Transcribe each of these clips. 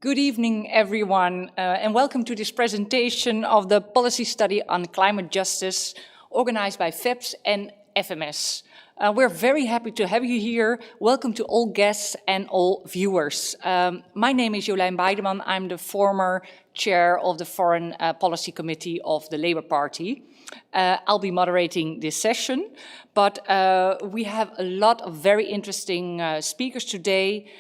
Good evening, everyone, and welcome to this presentation of the policy study on climate justice organized by FEPS and FMS. We're very happy to have you here. Welcome to all guests and all viewers. My name is Jolijn Beideman. I'm the former chair of the Foreign Policy Committee of the Labour Party. I'll be moderating this session, but we have a lot of very interesting speakers today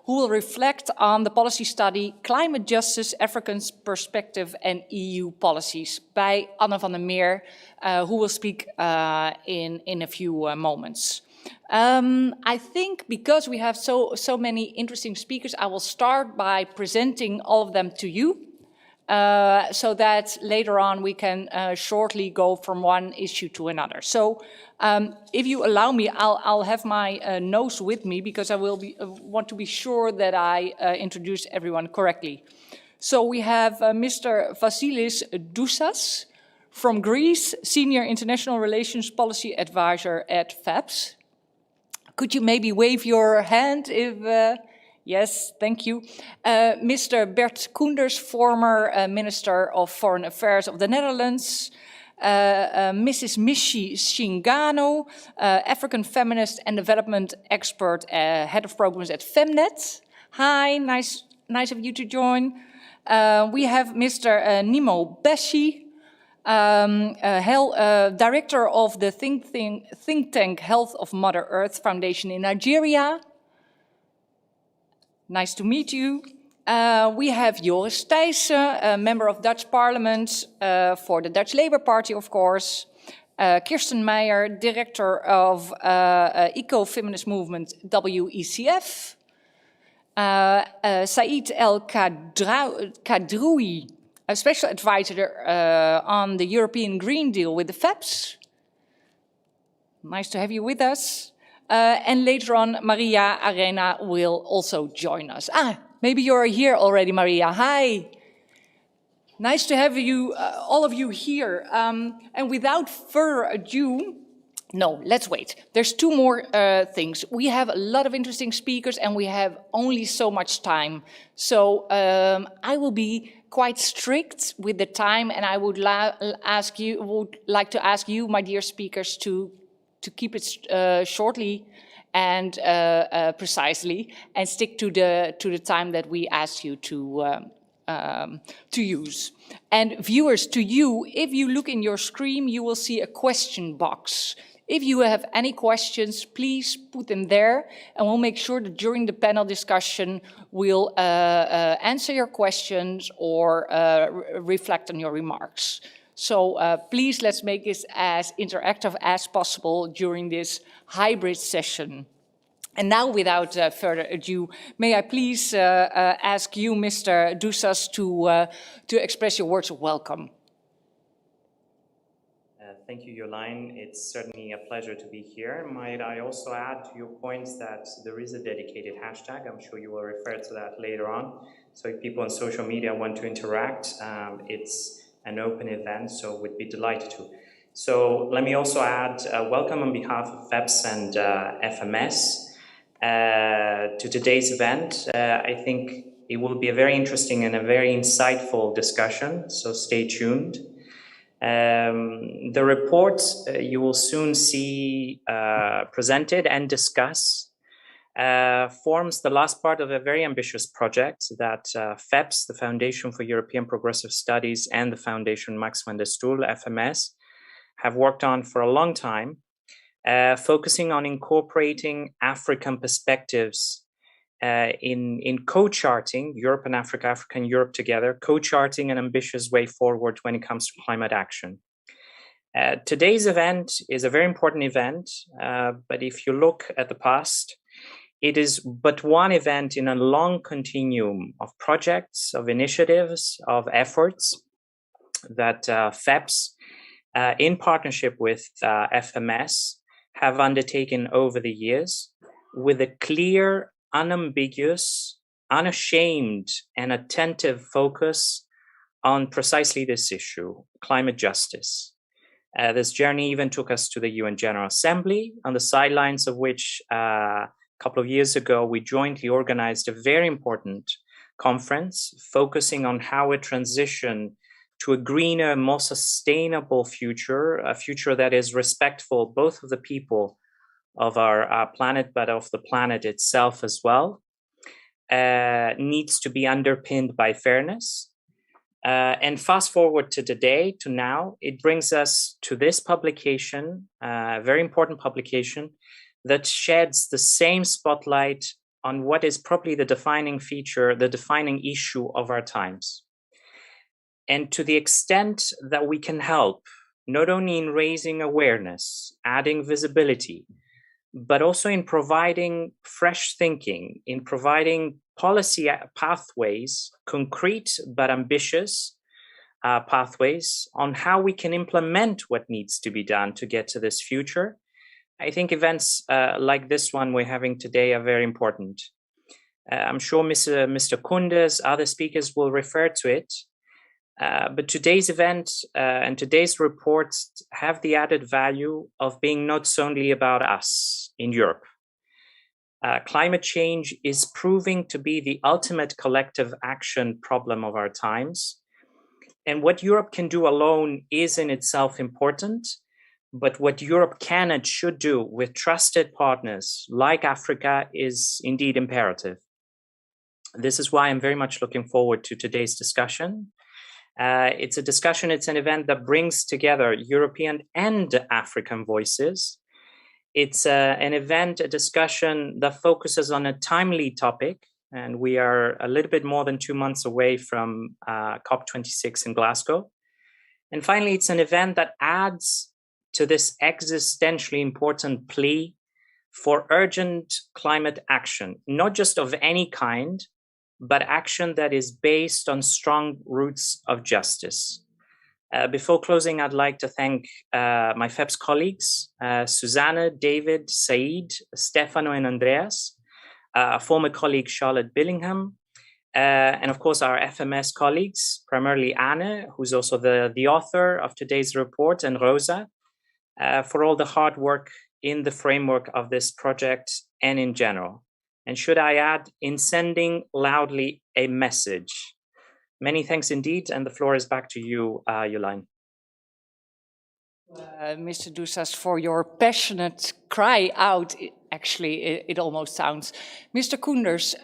who will reflect on the policy study Climate Justice, Africa's Perspective and EU Policies by Anne van der Meer, who will speak in a few moments. I think because we have so many interesting speakers, I will start by presenting all of them to you. So that later on we can shortly go from one issue to another. So if you allow me, I'll have my notes with me because I will want to be sure that I introduce everyone correctly. So we have Mr. Vasilis Doussas from Greece, Senior International Relations Policy Advisor at FEPS. Could you maybe wave your hand if... Yes, thank you. Mr. Bert Koenders, former Minister of Foreign Affairs of the Netherlands. Mrs. Mishi Shingano, African feminist and development expert, head of programs at Femnet. Hi, nice of you to join. We have Mr. Nimo Beshi, director of the think tank Health of Mother Earth Foundation in Nigeria. Nice to meet you. We have Joris Thijssen, a member of Dutch Parliament for the Dutch Labour Party, of course. Kirsten Meyer, director of Eco-Feminist Movement, WECF. Said El Kadroui, a special advisor on the European Green Deal with the FEPS. Nice to have you with us. And later on, Maria Arena will also join us. Maybe you're here already, Maria. Hi. Nice to have you, all of you here. And without further ado, no, let's wait. There's two more things. We have a lot of interesting speakers and we have only so much time. So I will be quite strict with the time and I would like to ask you, my dear speakers, to keep it shortly and precisely, and stick to the time that we asked you to use. And viewers, to you, if you look in your screen, you will see a question box. If you have any questions, please put them there, and we'll make sure that during the panel discussion, we'll answer your questions or reflect on your remarks. So please, let's make this as interactive as possible during this hybrid session. And now, without further ado, may I please ask you, Mr. Doussas, to express your words of welcome. Thank you, Jolijn. It's certainly a pleasure to be here. Might I also add to your points that there is a dedicated hashtag. I'm sure you will refer to that later on. So if people on social media want to interact, it's an open event, so we'd be delighted to. So let me also add welcome on behalf of FEPS and FMS to today's event. I think it will be a very interesting and a very insightful discussion, so stay tuned. The report you will soon see presented and discussed forms the last part of a very ambitious project that FEPS, the Foundation for European Progressive Studies, and the Foundation Max van der Stoel, FMS, have worked on for a long time, focusing on incorporating African perspectives in co-charting Europe and Africa, Africa and Europe together, co-charting an ambitious way forward when it comes to climate action. Today's event is a very important event, but if you look at the past, it is but one event in a long continuum of projects, of initiatives, of efforts that FEPS, in partnership with FMS, have undertaken over the years with a clear, unambiguous, unashamed, and attentive focus on precisely this issue, climate justice. This journey even took us to the UN General Assembly, on the sidelines of which couple of years ago, we jointly organized a very important conference, focusing on how a transition to a greener, more sustainable future, a future that is respectful both of the people of our planet, but of the planet itself as well, needs to be underpinned by fairness. And fast forward to today, to now, it brings us to this publication, a very important publication that sheds the same spotlight on what is probably the defining feature, the defining issue of our times. And to the extent that we can help, not only in raising awareness, adding visibility, but also in providing fresh thinking, in providing policy pathways, concrete but ambitious pathways on how we can implement what needs to be done to get to this future. I think events like this one we're having today are very important. I'm sure Mr. Koenders, other speakers will refer to it. But today's event and today's report have the added value of being not solely about us in Europe. Climate change is proving to be the ultimate collective action problem of our times. And what Europe can do alone is in itself important, but what Europe can and should do with trusted partners like Africa is indeed imperative. This is why I'm very much looking forward to today's discussion. It's a discussion, it's an event that brings together European and African voices. It's an event, a discussion that focuses on a timely topic, and we are a little bit more than 2 months away from COP26 in Glasgow. And finally, it's an event that adds to this existentially important plea for urgent climate action, not just of any kind, but action that is based on strong roots of justice. Before closing, I'd like to thank my FEPS colleagues, Susanne, David, Said, Stefano, and Andreas, former colleague Charlotte Billingham, and of course our FMS colleagues, primarily Anne, who's also the author of today's report, and Rosa, for all the hard work in the framework of this project and in general. And should I add, in sending loudly a message. Many thanks indeed, and the floor is back to you, Jolijn. Mr. Doussas, for your passionate cry out, actually, it almost sounds. Mr. Koenders,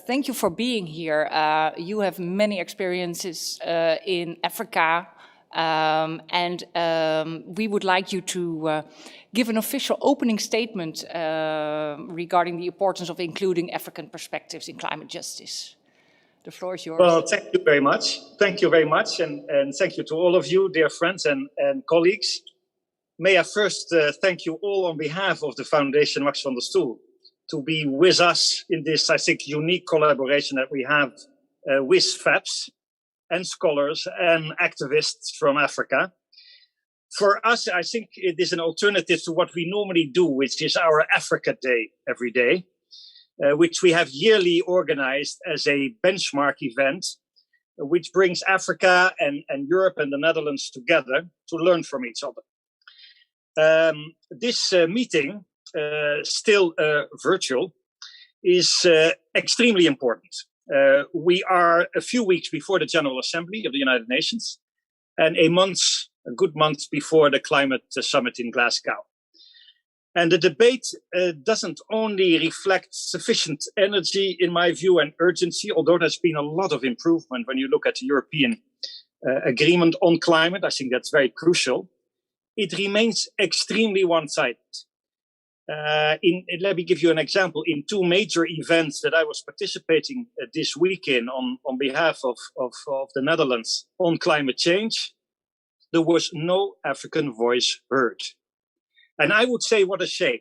thank you for being here. You have many experiences in Africa, and we would like you to give an official opening statement regarding the importance of including African perspectives in climate justice. The floor is yours. Well, thank you very much. Thank you very much. And thank you to all of you, dear friends and colleagues. May I first thank you all on behalf of the Foundation Max van der Stoel to be with us in this, I think, unique collaboration that we have with FEPS and scholars and activists from Africa. For us, I think it is an alternative to what we normally do, which is our Africa Day every day, which we have yearly organized as a benchmark event, which brings Africa and Europe and the Netherlands together to learn from each other. This meeting, still virtual, is extremely important. We are a few weeks before the General Assembly of the United Nations and a good month before the climate summit in Glasgow. And the debate doesn't only reflect sufficient energy, in my view, and urgency, although there's been a lot of improvement when you look at the European agreement on climate. I think that's very crucial. It remains extremely one-sided. Let me give you an example. In two major events that I was participating this week on behalf of the Netherlands on climate change, there was no African voice heard. And I would say, what a shame.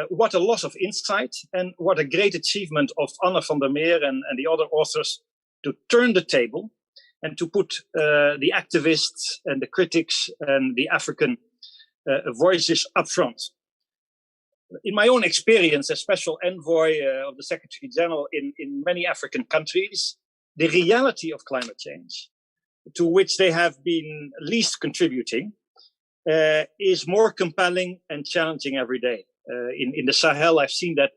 What a loss of insight, and what a great achievement of Anne van der Meer and the other authors to turn the table and to put the activists and the critics and the African voices up front. In my own experience as special envoy of the Secretary General in many African countries, the reality of climate change, to which they have been least contributing, is more compelling and challenging every day. In the Sahel, I've seen that,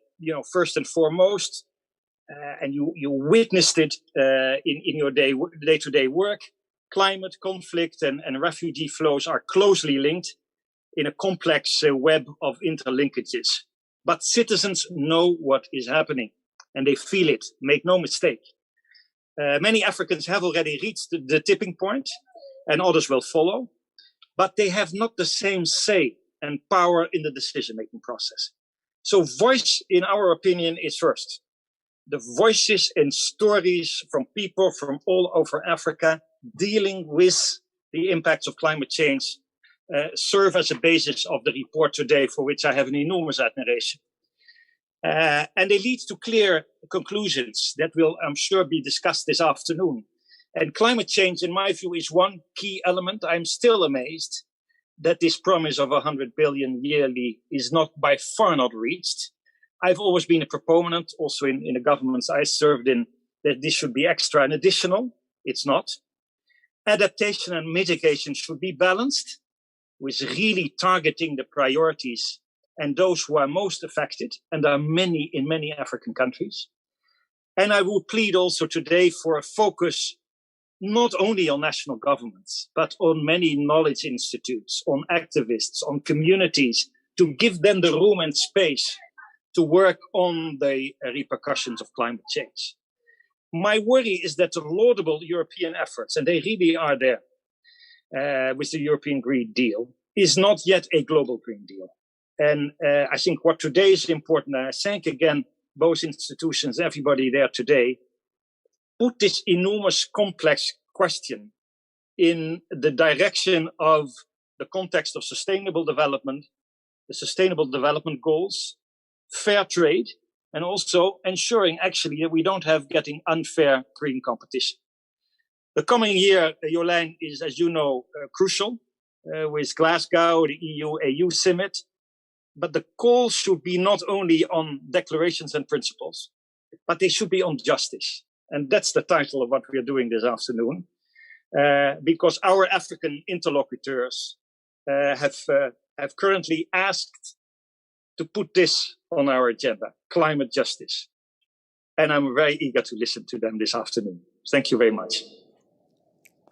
first and foremost, and you witnessed it in your day-to-day work. Climate, conflict, and refugee flows are closely linked in a complex web of interlinkages. But citizens know what is happening, and they feel it. Make no mistake. Many Africans have already reached the tipping point, and others will follow, but they have not the same say and power in the decision-making process. So voice, in our opinion, is first. The voices and stories from people from all over Africa dealing with the impacts of climate change serve as a basis of the report today, for which I have an enormous admiration. And they lead to clear conclusions that will, I'm sure, be discussed this afternoon. And climate change, in my view, is one key element. I'm still amazed that this promise of 100 billion yearly is by far not reached. I've always been a proponent, also in the governments I served in, that this should be extra and additional. It's not. Adaptation and mitigation should be balanced with really targeting the priorities and those who are most affected, and there are many in many African countries. And I will plead also today for a focus not only on national governments, but on many knowledge institutes, on activists, on communities, to give them the room and space to work on the repercussions of climate change. My worry is that the laudable European efforts, and they really are there with the European Green Deal, is not yet a global Green Deal. And I think what today is important, and I thank again both institutions, everybody there today, put this enormous complex question in the direction of the context of sustainable development, the sustainable development goals, fair trade, and also ensuring actually that we don't have getting unfair green competition. The coming year, Jolijn, is, as you know, crucial with Glasgow, the EU-AU summit. But the call should be not only on declarations and principles, but they should be on justice. And that's the title of what we are doing this afternoon, because our African interlocutors have currently asked to put this on our agenda, climate justice. And I'm very eager to listen to them this afternoon. Thank you very much.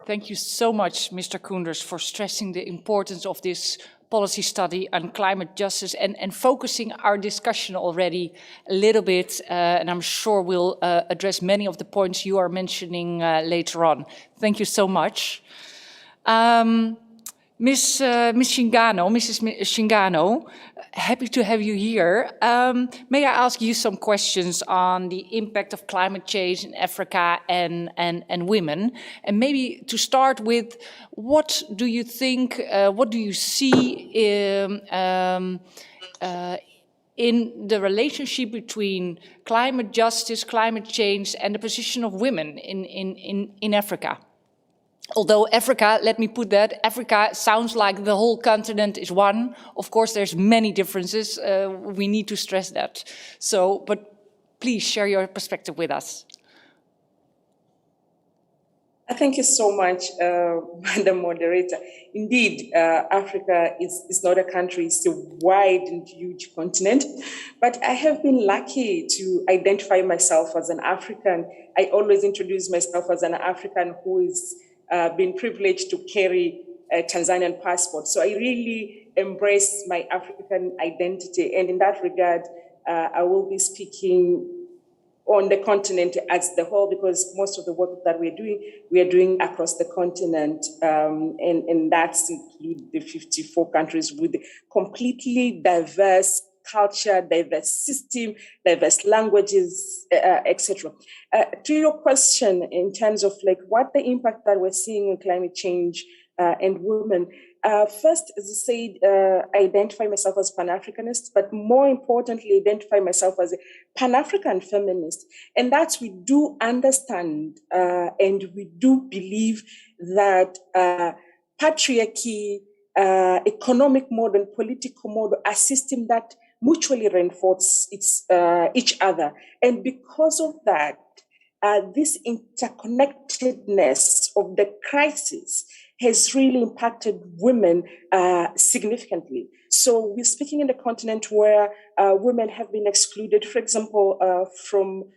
Thank you so much, Mr. Koenders, for stressing the importance of this policy study on climate justice and focusing our discussion already a little bit. And I'm sure we'll address many of the points you are mentioning later on. Thank you so much. Mrs. Shingano, happy to have you here. May I ask you some questions on the impact of climate change in Africa and women? And maybe to start with, what do you think, what do you see in the relationship between climate justice, climate change, and the position of women in Africa? Although Africa, let me put that, Africa sounds like the whole continent is one. Of course, there's many differences. We need to stress that. So, but please share your perspective with us. Thank you so much, Madam Moderator. Indeed, Africa is not a country, it's a wide and huge continent. But I have been lucky to identify myself as an African. I always introduce myself as an African who is been privileged to carry a Tanzanian passport. So I really embrace my African identity. And in that regard, I will be speaking on the continent as the whole, because most of the work that we are doing across the continent. And that's include the 54 countries with completely diverse culture, diverse system, diverse languages, etc. To your question in terms of like what the impact that we're seeing in climate change and women, first, as I said, I identify myself as Pan-Africanist, but more importantly, identify myself as a Pan-African feminist. And that's we do understand and we do believe that patriarchy, economic model and political model are systems that mutually reinforce each other. And because of that, this interconnectedness of the crisis has really impacted women significantly. So we're speaking in the continent where women have been excluded, for example, from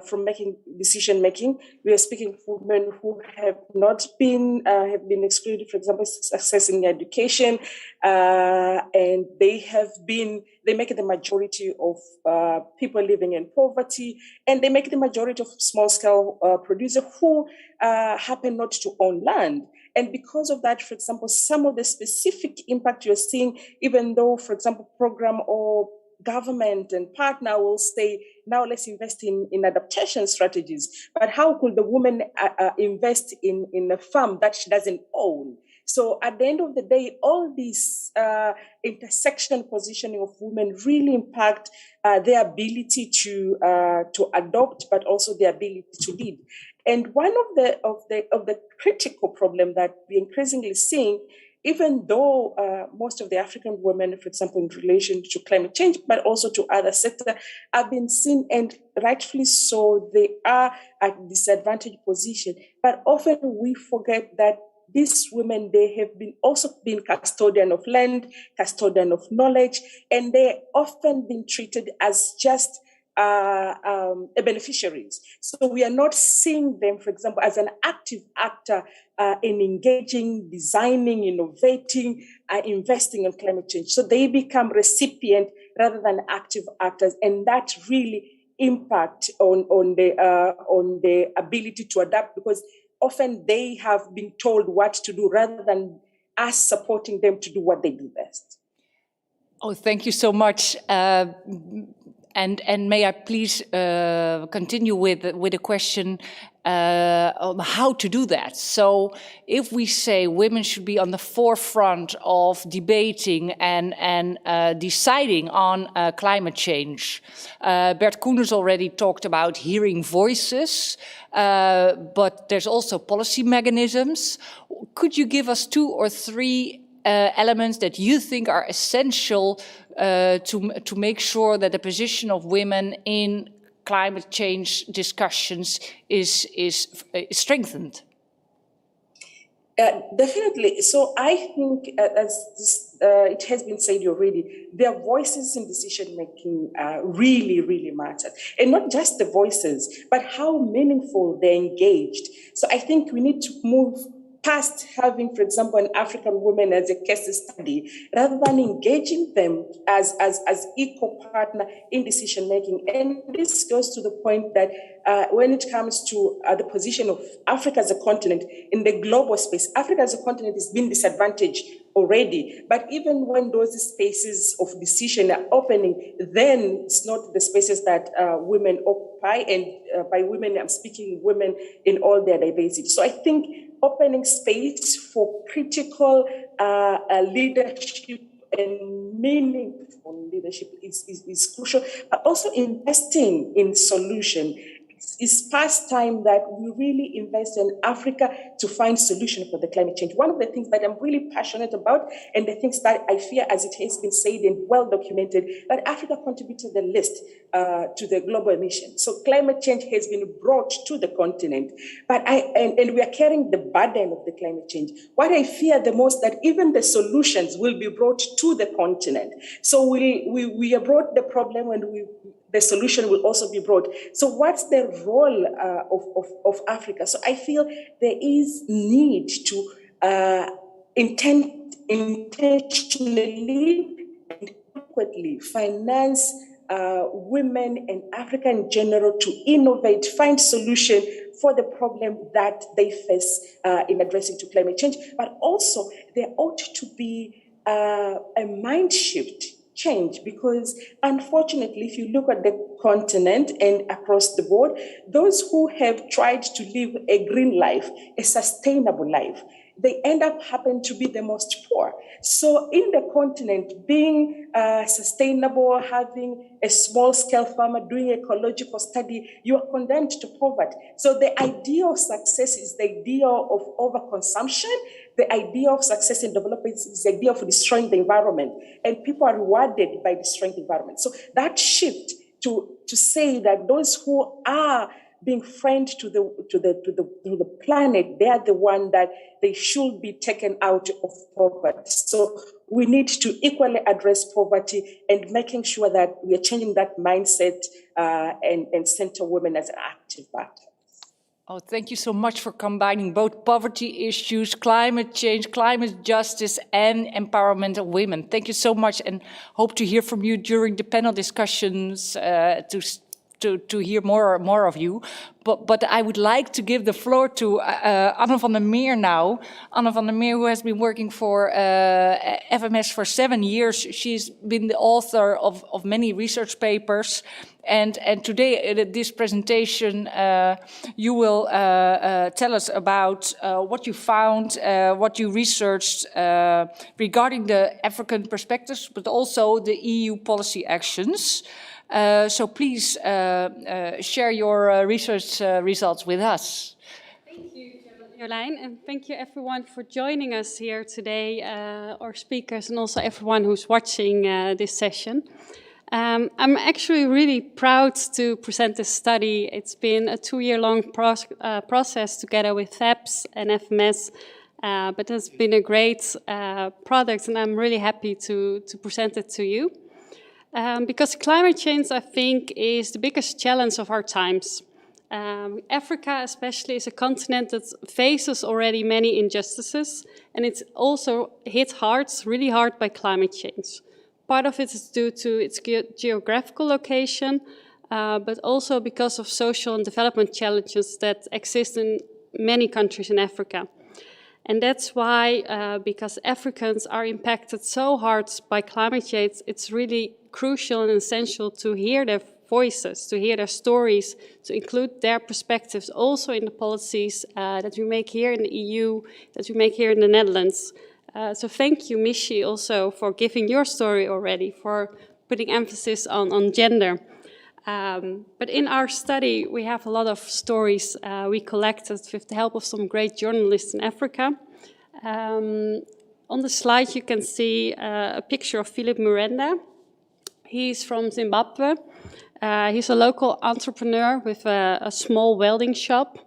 from making decision making. We are speaking of women who have not been have been excluded, for example, accessing education, and they make the majority of people living in poverty, and they make the majority of small scale producers who happen not to own land. And because of that, for example, some of the specific impact you're seeing, even though, for example, program or government and partner will say, now let's invest in adaptation strategies. But how could the woman invest in a farm that she doesn't own? So at the end of the day, all these intersection positioning of women really impact their ability to adopt, but also their ability to lead. And one of the critical problem that we're increasingly seeing, even though most of the African women, for example, in relation to climate change, but also to other sectors, have been seen, and rightfully so, they are at disadvantaged position. But often we forget that these women, they have also been custodian of land, custodian of knowledge, and they're often been treated as just beneficiaries. So we are not seeing them, for example, as an active actor in engaging, designing, innovating, investing in climate change. So they become recipient rather than active actors, and that really impact on the ability to adapt, because often they have been told what to do rather than us supporting them to do what they do best. Oh, thank you so much. And may I please continue with a question on how to do that? So if we say women should be on the forefront of debating and deciding on climate change, Bert Koenders already talked about hearing voices, but there's also policy mechanisms. Could you give us 2 or 3 elements that you think are essential to make sure that the position of women in climate change discussions is strengthened? Definitely. So I think, it has been said already, their voices in decision making really, really matter. And not just the voices, but how meaningful they're engaged. So I think we need to move past having, for example, an African woman as a case study, rather than engaging them as equal partner in decision making. And this goes to the point that when it comes to the position of Africa as a continent in the global space, Africa as a continent is being disadvantaged already. But even when those spaces of decision are opening, then it's not the spaces that women occupy. And by women, I'm speaking women in all their diversity. So I think opening space for critical leadership and meaningful leadership is crucial, but also investing in solution. It's past time that we really invest in Africa to find solution for the climate change. One of the things that I'm really passionate about, and the things that I fear, as it has been said and well documented, that Africa contributed the least to the global emissions. So climate change has been brought to the continent, but and we are carrying the burden of the climate change. What I fear the most, that even the solutions will be brought to the continent. So we have brought the problem, and the solution will also be brought. So what's the role of Africa? So I feel there is need to intentionally and adequately finance women and Africa in general to innovate, find solution for the problem that they face in addressing to climate change. But also there ought to be a mind shift change, because unfortunately, if you look at the continent and across the board, those who have tried to live a green life, a sustainable life, they end up happen to be the most poor. So in the continent, being sustainable, having a small scale farmer, doing ecological study, you are condemned to poverty. So the idea of success is the idea of overconsumption. The idea of success in development is the idea of destroying the environment, and people are rewarded by destroying the environment. So that shift to say that those who are being friend to the planet, they are the one that they should be taken out of poverty. So we need to equally address poverty and making sure that we are changing that mindset and center women as an active factor. Oh, thank you so much for combining both poverty issues, climate change, climate justice, and empowerment of women. Thank you so much, and hope to hear from you during the panel discussions to hear more of you. But I would like to give the floor to Anne van der Meer now. Anne van der Meer, who has been working for FMS for 7 years. She's been the author of many research papers. And today, at this presentation, you will tell us about what you found, what you researched regarding the African perspectives, but also the EU policy actions. So please share your research results with us. Thank you, Jolijn, and thank you everyone for joining us here today, our speakers, and also everyone who's watching this session. I'm actually really proud to present this study. It's been a 2-year-long process together with FEPS and FMS, but it's been a great product, and I'm really happy to present it to you. Because climate change, I think, is the biggest challenge of our times. Africa especially is a continent that faces already many injustices, and it's also hit hard, really hard, by climate change. Part of it is due to its geographical location, but also because of social and development challenges that exist in many countries in Africa. And that's why, because Africans are impacted so hard by climate change, it's really crucial and essential to hear their voices, to hear their stories, to include their perspectives also in the policies that we make here in the EU, that we make here in the Netherlands. So thank you, Michi, also for giving your story already, for putting emphasis on gender. But in our study, we have a lot of stories we collected with the help of some great journalists in Africa. On the slide, you can see a picture of Philip Miranda. He's from Zimbabwe. He's a local entrepreneur with a small welding shop.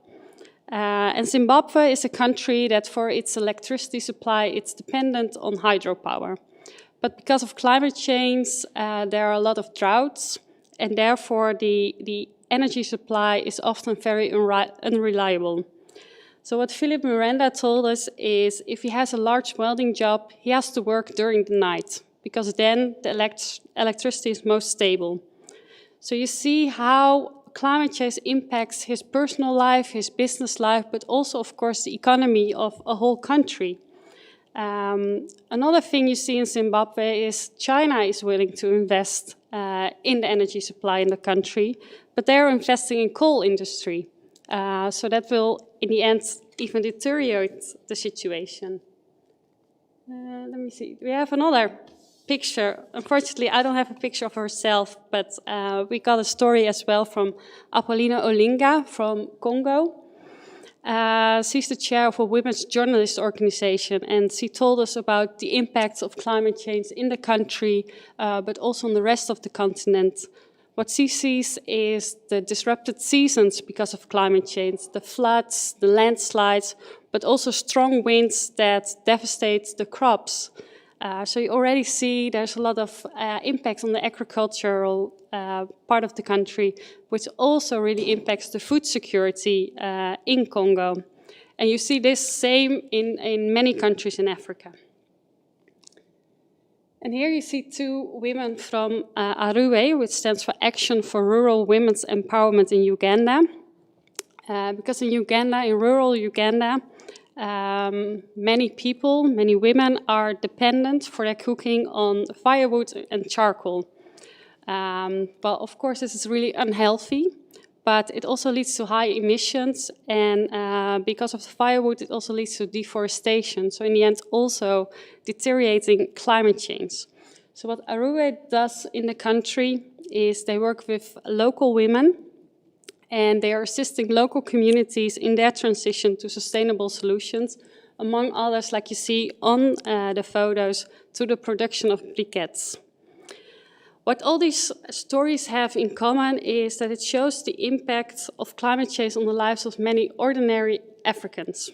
And Zimbabwe is a country that for its electricity supply, it's dependent on hydropower. But because of climate change, there are a lot of droughts, and therefore the energy supply is often very unreliable. So what Philip Miranda told us is if he has a large welding job, he has to work during the night, because then the electricity is most stable. So you see how climate change impacts his personal life, his business life, but also, of course, the economy of a whole country. Another thing you see in Zimbabwe is China is willing to invest in the energy supply in the country, but they're investing in coal industry. So that will, in the end, even deteriorate the situation. Let me see. We have another picture. Unfortunately, I don't have a picture of herself, but we got a story as well from Apollina Olinga from Congo. She's the chair of a women's journalist organization, and she told us about the impact of climate change in the country, but also on the rest of the continent. What she sees is the disrupted seasons because of climate change, the floods, the landslides, but also strong winds that devastate the crops. So you already see there's a lot of impact on the agricultural part of the country, which also really impacts the food security in Congo. And you see this same in many countries in Africa. And here you see 2 women from ARUE, which stands for Action for Rural Women's Empowerment in Uganda. Because in Uganda, in rural Uganda, many people, many women are dependent for their cooking on firewood and charcoal. Well, of course, this is really unhealthy, but it also leads to high emissions, and because of the firewood, it also leads to deforestation. So in the end, also deteriorating climate change. So what ARUE does in the country is they work with local women, and they are assisting local communities in their transition to sustainable solutions, among others, like you see on the photos, to the production of briquettes. What all these stories have in common is that it shows the impact of climate change on the lives of many ordinary Africans.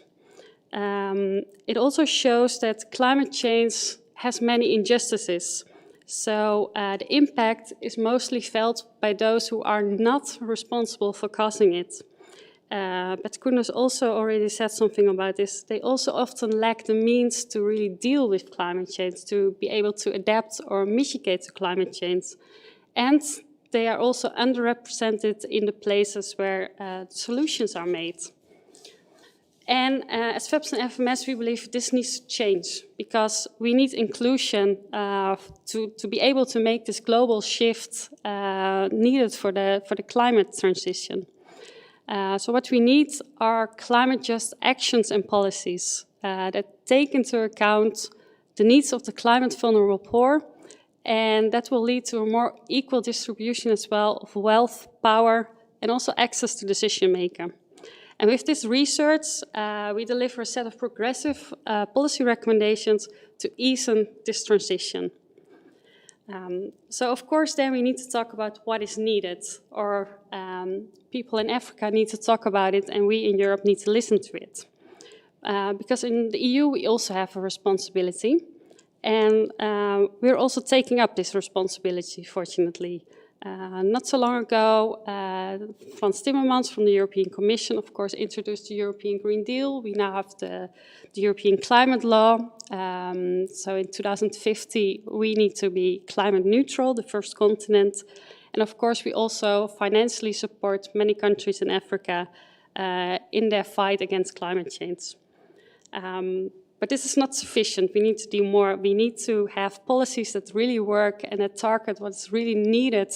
It also shows that climate change has many injustices. So the impact is mostly felt by those who are not responsible for causing it. But Koen also already said something about this. They also often lack the means to really deal with climate change, to be able to adapt or mitigate to climate change. And they are also underrepresented in the places where solutions are made. And as FEPS and FMS, we believe this needs to change because we need inclusion to be able to make this global shift needed for the climate transition. So what we need are climate-just actions and policies that take into account the needs of the climate-vulnerable poor, and that will lead to a more equal distribution as well of wealth, power, and also access to decision-making. And with this research, we deliver a set of progressive policy recommendations to ease this transition. So of course then we need to talk about what is needed, or people in Africa need to talk about it and we in Europe need to listen to it. Because in the EU we also have a responsibility, and we're also taking up this responsibility, fortunately. Not so long ago, Frans Timmermans from the European Commission, of course, introduced the European Green Deal. We now have the European Climate Law. So in 2050, we need to be climate neutral, the first continent. And of course, we also financially support many countries in Africa in their fight against climate change. But this is not sufficient. We need to do more. We need to have policies that really work and that target what's really needed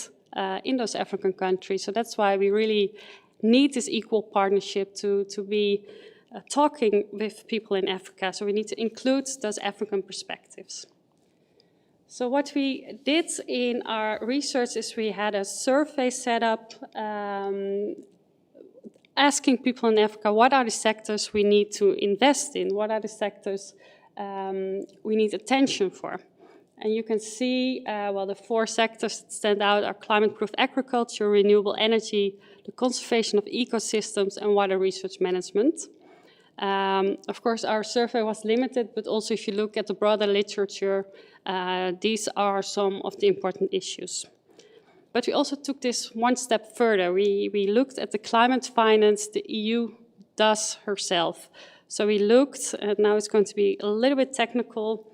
in those African countries. So that's why we really need this equal partnership to be talking with people in Africa. So we need to include those African perspectives. So what we did in our research is we had a survey set up asking people in Africa, what are the sectors we need to invest in? What are the sectors we need attention for? And you can see, well, the 4 sectors that stand out are climate-proof agriculture, renewable energy, the conservation of ecosystems, and water resource management. Of course, our survey was limited, but also if you look at the broader literature, these are some of the important issues. But we also took this one step further. We looked at the climate finance the EU does herself. So we looked, and now it's going to be a little bit technical,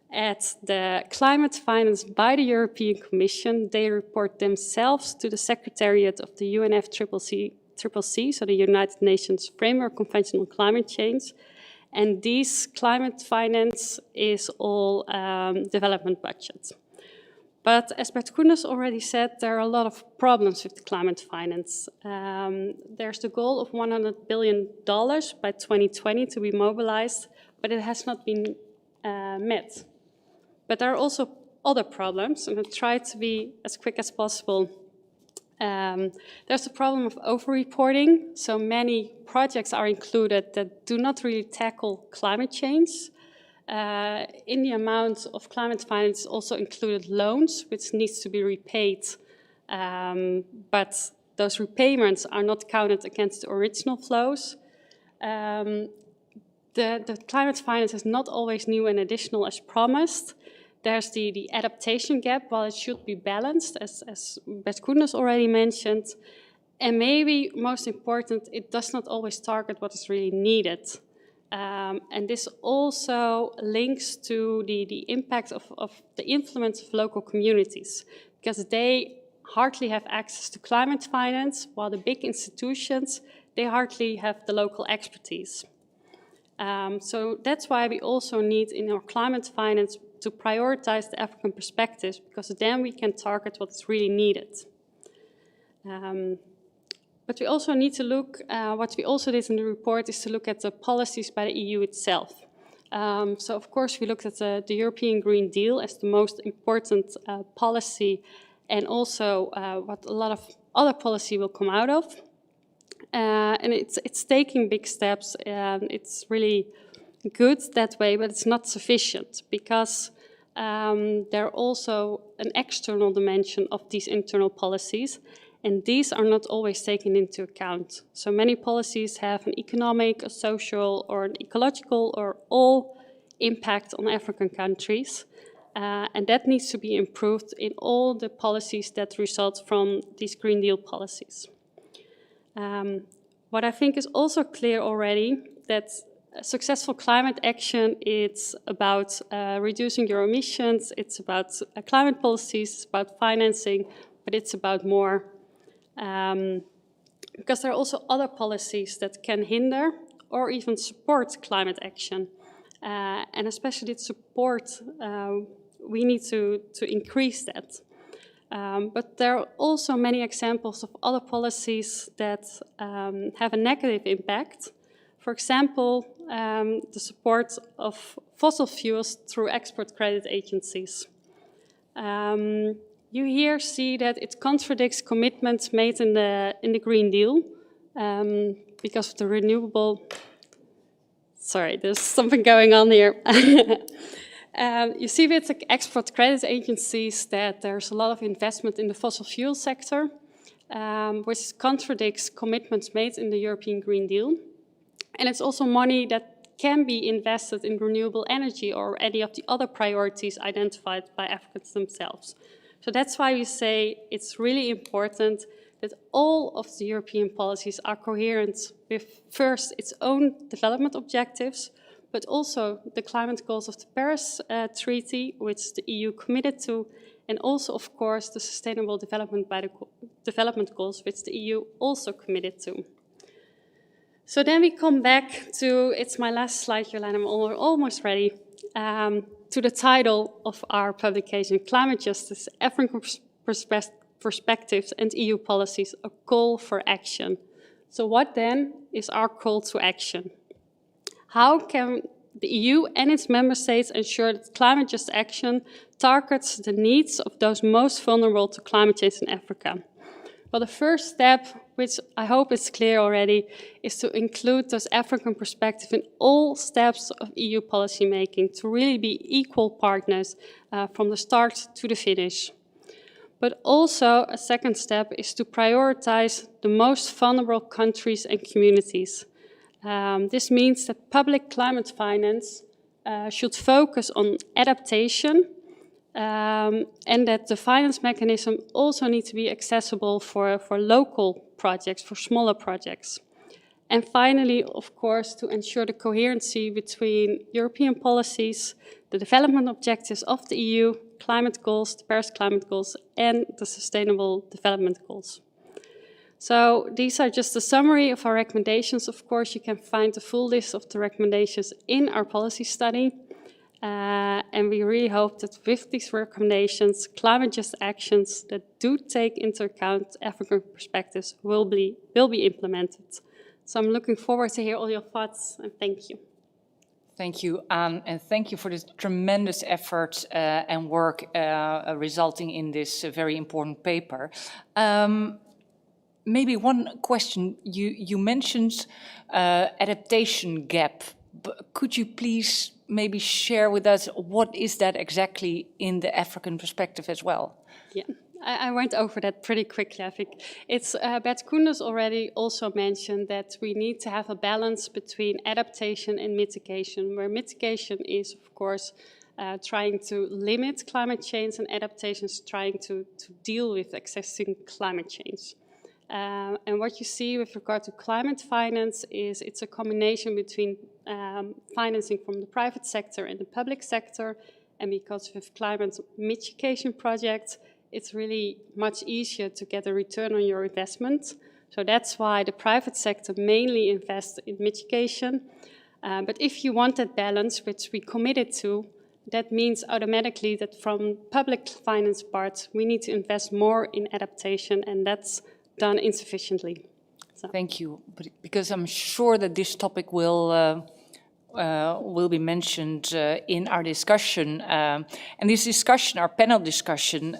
at the climate finance by the European Commission. They report themselves to the Secretariat of the UNFCCC, so the United Nations Framework Convention on Climate Change. And this climate finance is all development budget. But as Bert Koenders already said, there are a lot of problems with the climate finance. There's the goal of $100 billion by 2020 to be mobilized, but it has not been met. But there are also other problems, and I'll try to be as quick as possible. There's the problem of over-reporting. So many projects are included that do not really tackle climate change. In the amount of climate finance also included loans, which needs to be repaid, but those repayments are not counted against the original flows. The climate finance is not always new and additional as promised. There's the adaptation gap, while it should be balanced, as Bert Koenders already mentioned. And maybe most important, it does not always target what is really needed. And this also links to the impact of the influence of local communities, because they hardly have access to climate finance, while the big institutions, they hardly have the local expertise. So that's why we also need in our climate finance to prioritize the African perspectives, because then we can target what's really needed. But we also need to look, what we also did in the report is to look at the policies by the EU itself. So of course we looked at the European Green Deal as the most important policy, and also what a lot of other policy will come out of. And it's taking big steps, and it's really good that way, but it's not sufficient, because there are also an external dimension of these internal policies, and these are not always taken into account. So many policies have an economic, a social, or an ecological, or all impact on African countries, and that needs to be improved in all the policies that result from these Green Deal policies. What I think is also clear already, that successful climate action, it's about reducing your emissions, it's about climate policies, it's about financing, but it's about more. Because there are also other policies that can hinder or even support climate action. And especially its support, we need to increase that. But there are also many examples of other policies that have a negative impact. For example, the support of fossil fuels through export credit agencies. You here see that it contradicts commitments made in the Green Deal because of the renewable. Sorry, there's something going on here. You see with the export credit agencies that there's a lot of investment in the fossil fuel sector, which contradicts commitments made in the European Green Deal. And it's also money that can be invested in renewable energy or any of the other priorities identified by Africans themselves. So that's why we say it's really important that all of the European policies are coherent with first its own development objectives, but also the climate goals of the Paris Treaty, which the EU committed to, and also, of course, the Sustainable Development Goals, which the EU also committed to. So then we come back to, it's my last slide, Jolijn, I'm almost ready, to the title of our publication, Climate Justice, African Perspectives and EU Policies, a Call for Action. So what then is our call to action? How can the EU and its member states ensure that climate just action targets the needs of those most vulnerable to climate change in Africa? Well, the first step, which I hope is clear already, is to include those African perspectives in all steps of EU policy making, to really be equal partners from the start to the finish. But also a second step is to prioritize the most vulnerable countries and communities. This means that public climate finance should focus on adaptation, and that the finance mechanism also needs to be accessible for local projects, for smaller projects. And finally, of course, to ensure the coherency between European policies, the development objectives of the EU, climate goals, the Paris climate goals, and the Sustainable Development Goals. So these are just a summary of our recommendations. Of course, you can find the full list of the recommendations in our policy study. And we really hope that with these recommendations, climate just actions that do take into account African perspectives will be implemented. So I'm looking forward to hear all your thoughts, and thank you. Thank you, Anne, and thank you for this tremendous effort and work resulting in this very important paper. Maybe one question, you mentioned adaptation gap. Could you please maybe share with us what is that exactly in the African perspective as well? Yeah, I went over that pretty quickly, I think. It's Bert Koenders already also mentioned that we need to have a balance between adaptation and mitigation, where mitigation is, of course, trying to limit climate change, and adaptation is trying to deal with existing climate change. And what you see with regard to climate finance is it's a combination between financing from the private sector and the public sector. And because with climate mitigation projects, it's really much easier to get a return on your investment. So that's why the private sector mainly invests in mitigation. But if you want that balance, which we committed to, that means automatically that from public finance part, we need to invest more in adaptation, and that's done insufficiently. So. Thank you, because I'm sure that this topic will will be mentioned in our discussion. And this discussion, our panel discussion,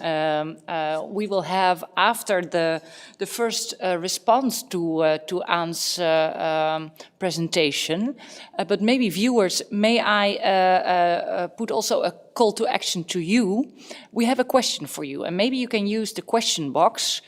we will have after the first response to Anne's presentation. But maybe viewers, may I put also a call to action to you? We have a question for you, and maybe you can use the question box.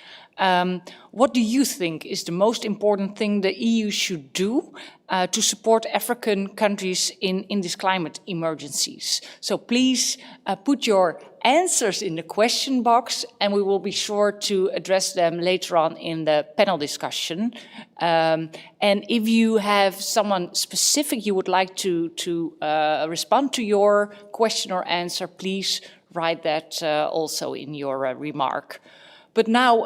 What do you think is the most important thing the EU should do to support African countries in these climate emergencies? So please put your answers in the question box, and we will be sure to address them later on in the panel discussion. And if you have someone specific you would like to respond to your question or answer, please write that also in your remark. But now,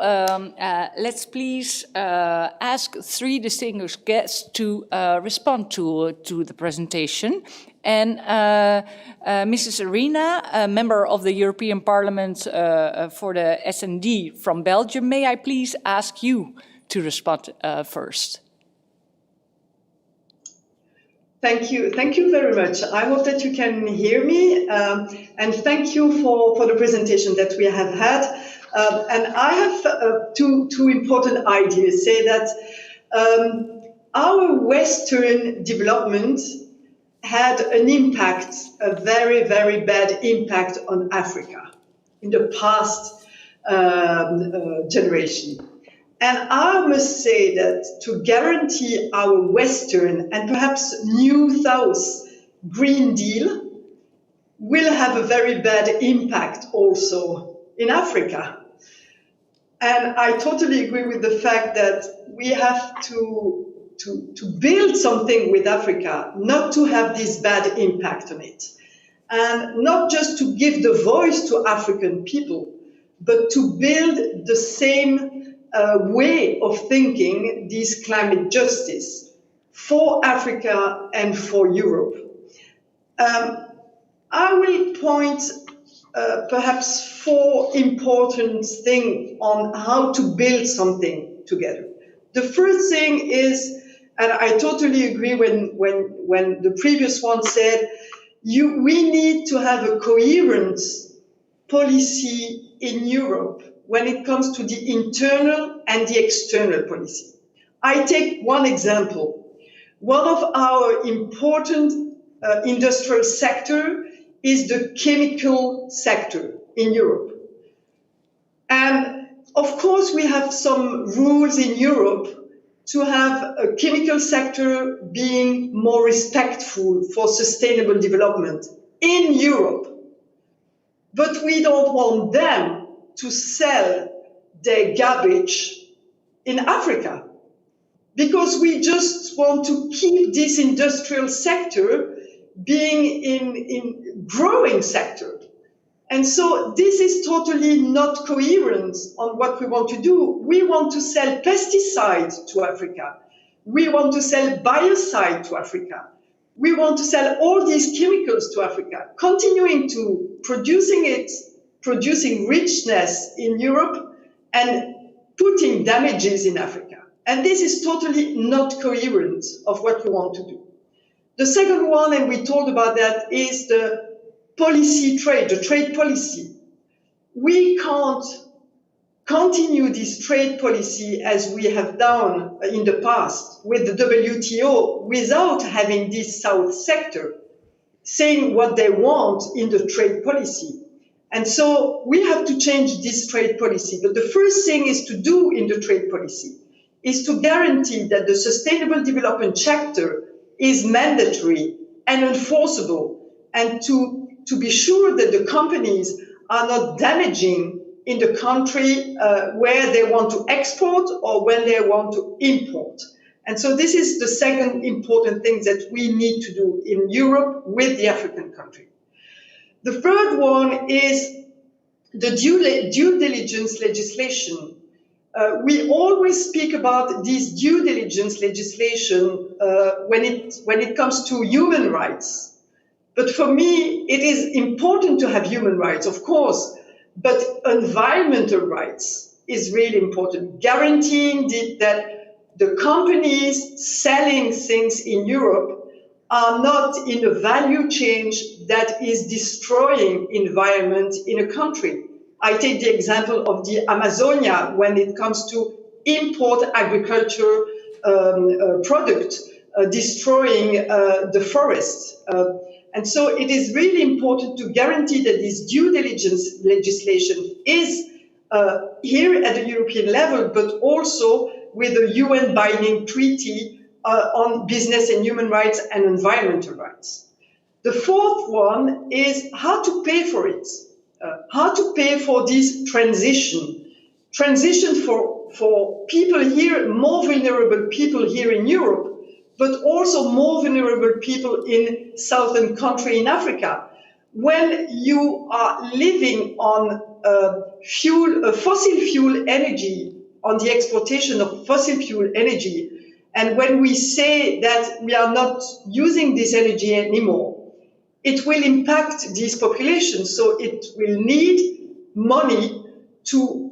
let's please ask three distinguished guests to respond to the presentation. And Mrs. Arena, a member of the European Parliament for the S&D from Belgium, may I please ask you to respond first? Thank you. Thank you very much. I hope that you can hear me. And thank you for the presentation that we have had. And I have two important ideas. Say that our Western development had an impact, a very, very bad impact on Africa in the past generation. And I must say that to guarantee our Western and perhaps New South Green Deal will have a very bad impact also in Africa. And I totally agree with the fact that we have to build something with Africa, not to have this bad impact on it. And not just to give the voice to African people, but to build the same way of thinking, this climate justice for Africa and for Europe. I will point perhaps four important things on how to build something together. The first thing is, and I totally agree when the previous one said, we need to have a coherent policy in Europe when it comes to the internal and the external policy. I take one example. One of our important industrial sector is the chemical sector in Europe. And of course, we have some rules in Europe to have a chemical sector being more respectful for sustainable development in Europe. But we don't want them to sell their garbage in Africa, because we just want to keep this industrial sector being in growing sector. And so this is totally not coherent on what we want to do. We want to sell pesticides to Africa. We want to sell biocide to Africa. We want to sell all these chemicals to Africa, continuing to producing richness in Europe and putting damages in Africa. And this is totally not coherent of what we want to do. The second one, and we talked about that, is the policy trade, the trade policy. We can't continue this trade policy as we have done in the past with the WTO without having this South sector saying what they want in the trade policy. And so we have to change this trade policy. But the first thing is to do in the trade policy is to guarantee that the Sustainable Development Chapter is mandatory and enforceable, and to be sure that the companies are not damaging in the country where they want to export or when they want to import. And so this is the second important thing that we need to do in Europe with the African country. The third one is the due diligence legislation. We always speak about this due diligence legislation when it comes to human rights. But for me, it is important to have human rights, of course, but environmental rights is really important. Guaranteeing that the companies selling things in Europe are not in a value chain that is destroying environment in a country. I take the example of the Amazonia when it comes to import agriculture product destroying the forest. And so it is really important to guarantee that this due diligence legislation is here at the European level, but also with a UN binding treaty on business and human rights and environmental rights. The fourth one is how to pay for it, how to pay for this transition for people here, more vulnerable people here in Europe, but also more vulnerable people in southern country in Africa. When you are living on fossil fuel energy, on the exportation of fossil fuel energy, and when we say that we are not using this energy anymore, it will impact these populations. So it will need money to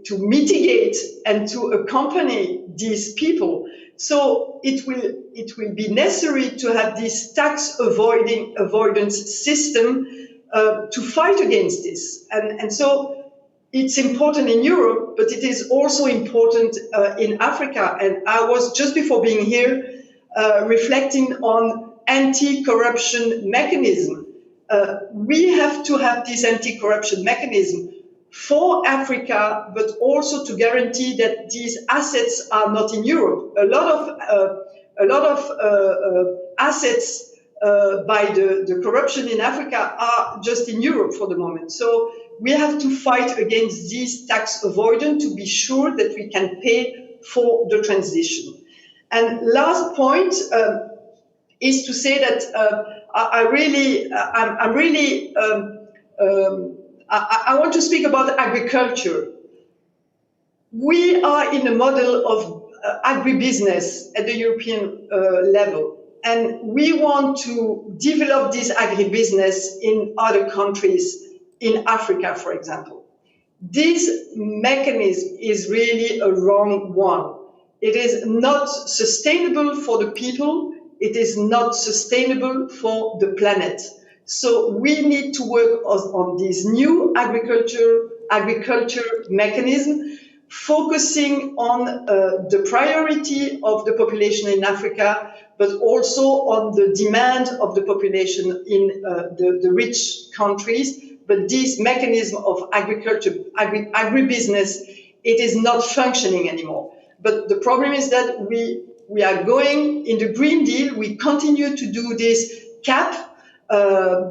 mitigate and to accompany these people. So it will be necessary to have this tax avoidance system to fight against this. And so it's important in Europe, but it is also important in Africa. And I was, just before being here, reflecting on anti-corruption mechanism. We have to have this anti-corruption mechanism for Africa, but also to guarantee that these assets are not in Europe. A lot of assets by the corruption in Africa are just in Europe for the moment. So we have to fight against this tax avoidance to be sure that we can pay for the transition. And last point is to say that I want to speak about agriculture. We are in a model of agribusiness at the European level, and we want to develop this agribusiness in other countries, in Africa, for example. This mechanism is really a wrong one. It is not sustainable for the people. It is not sustainable for the planet. So we need to work on this new agriculture mechanism, focusing on the priority of the population in Africa, but also on the demand of the population in the rich countries. But this mechanism of agriculture, agribusiness, it is not functioning anymore. But the problem is that we are going in the Green Deal, we continue to do this CAP,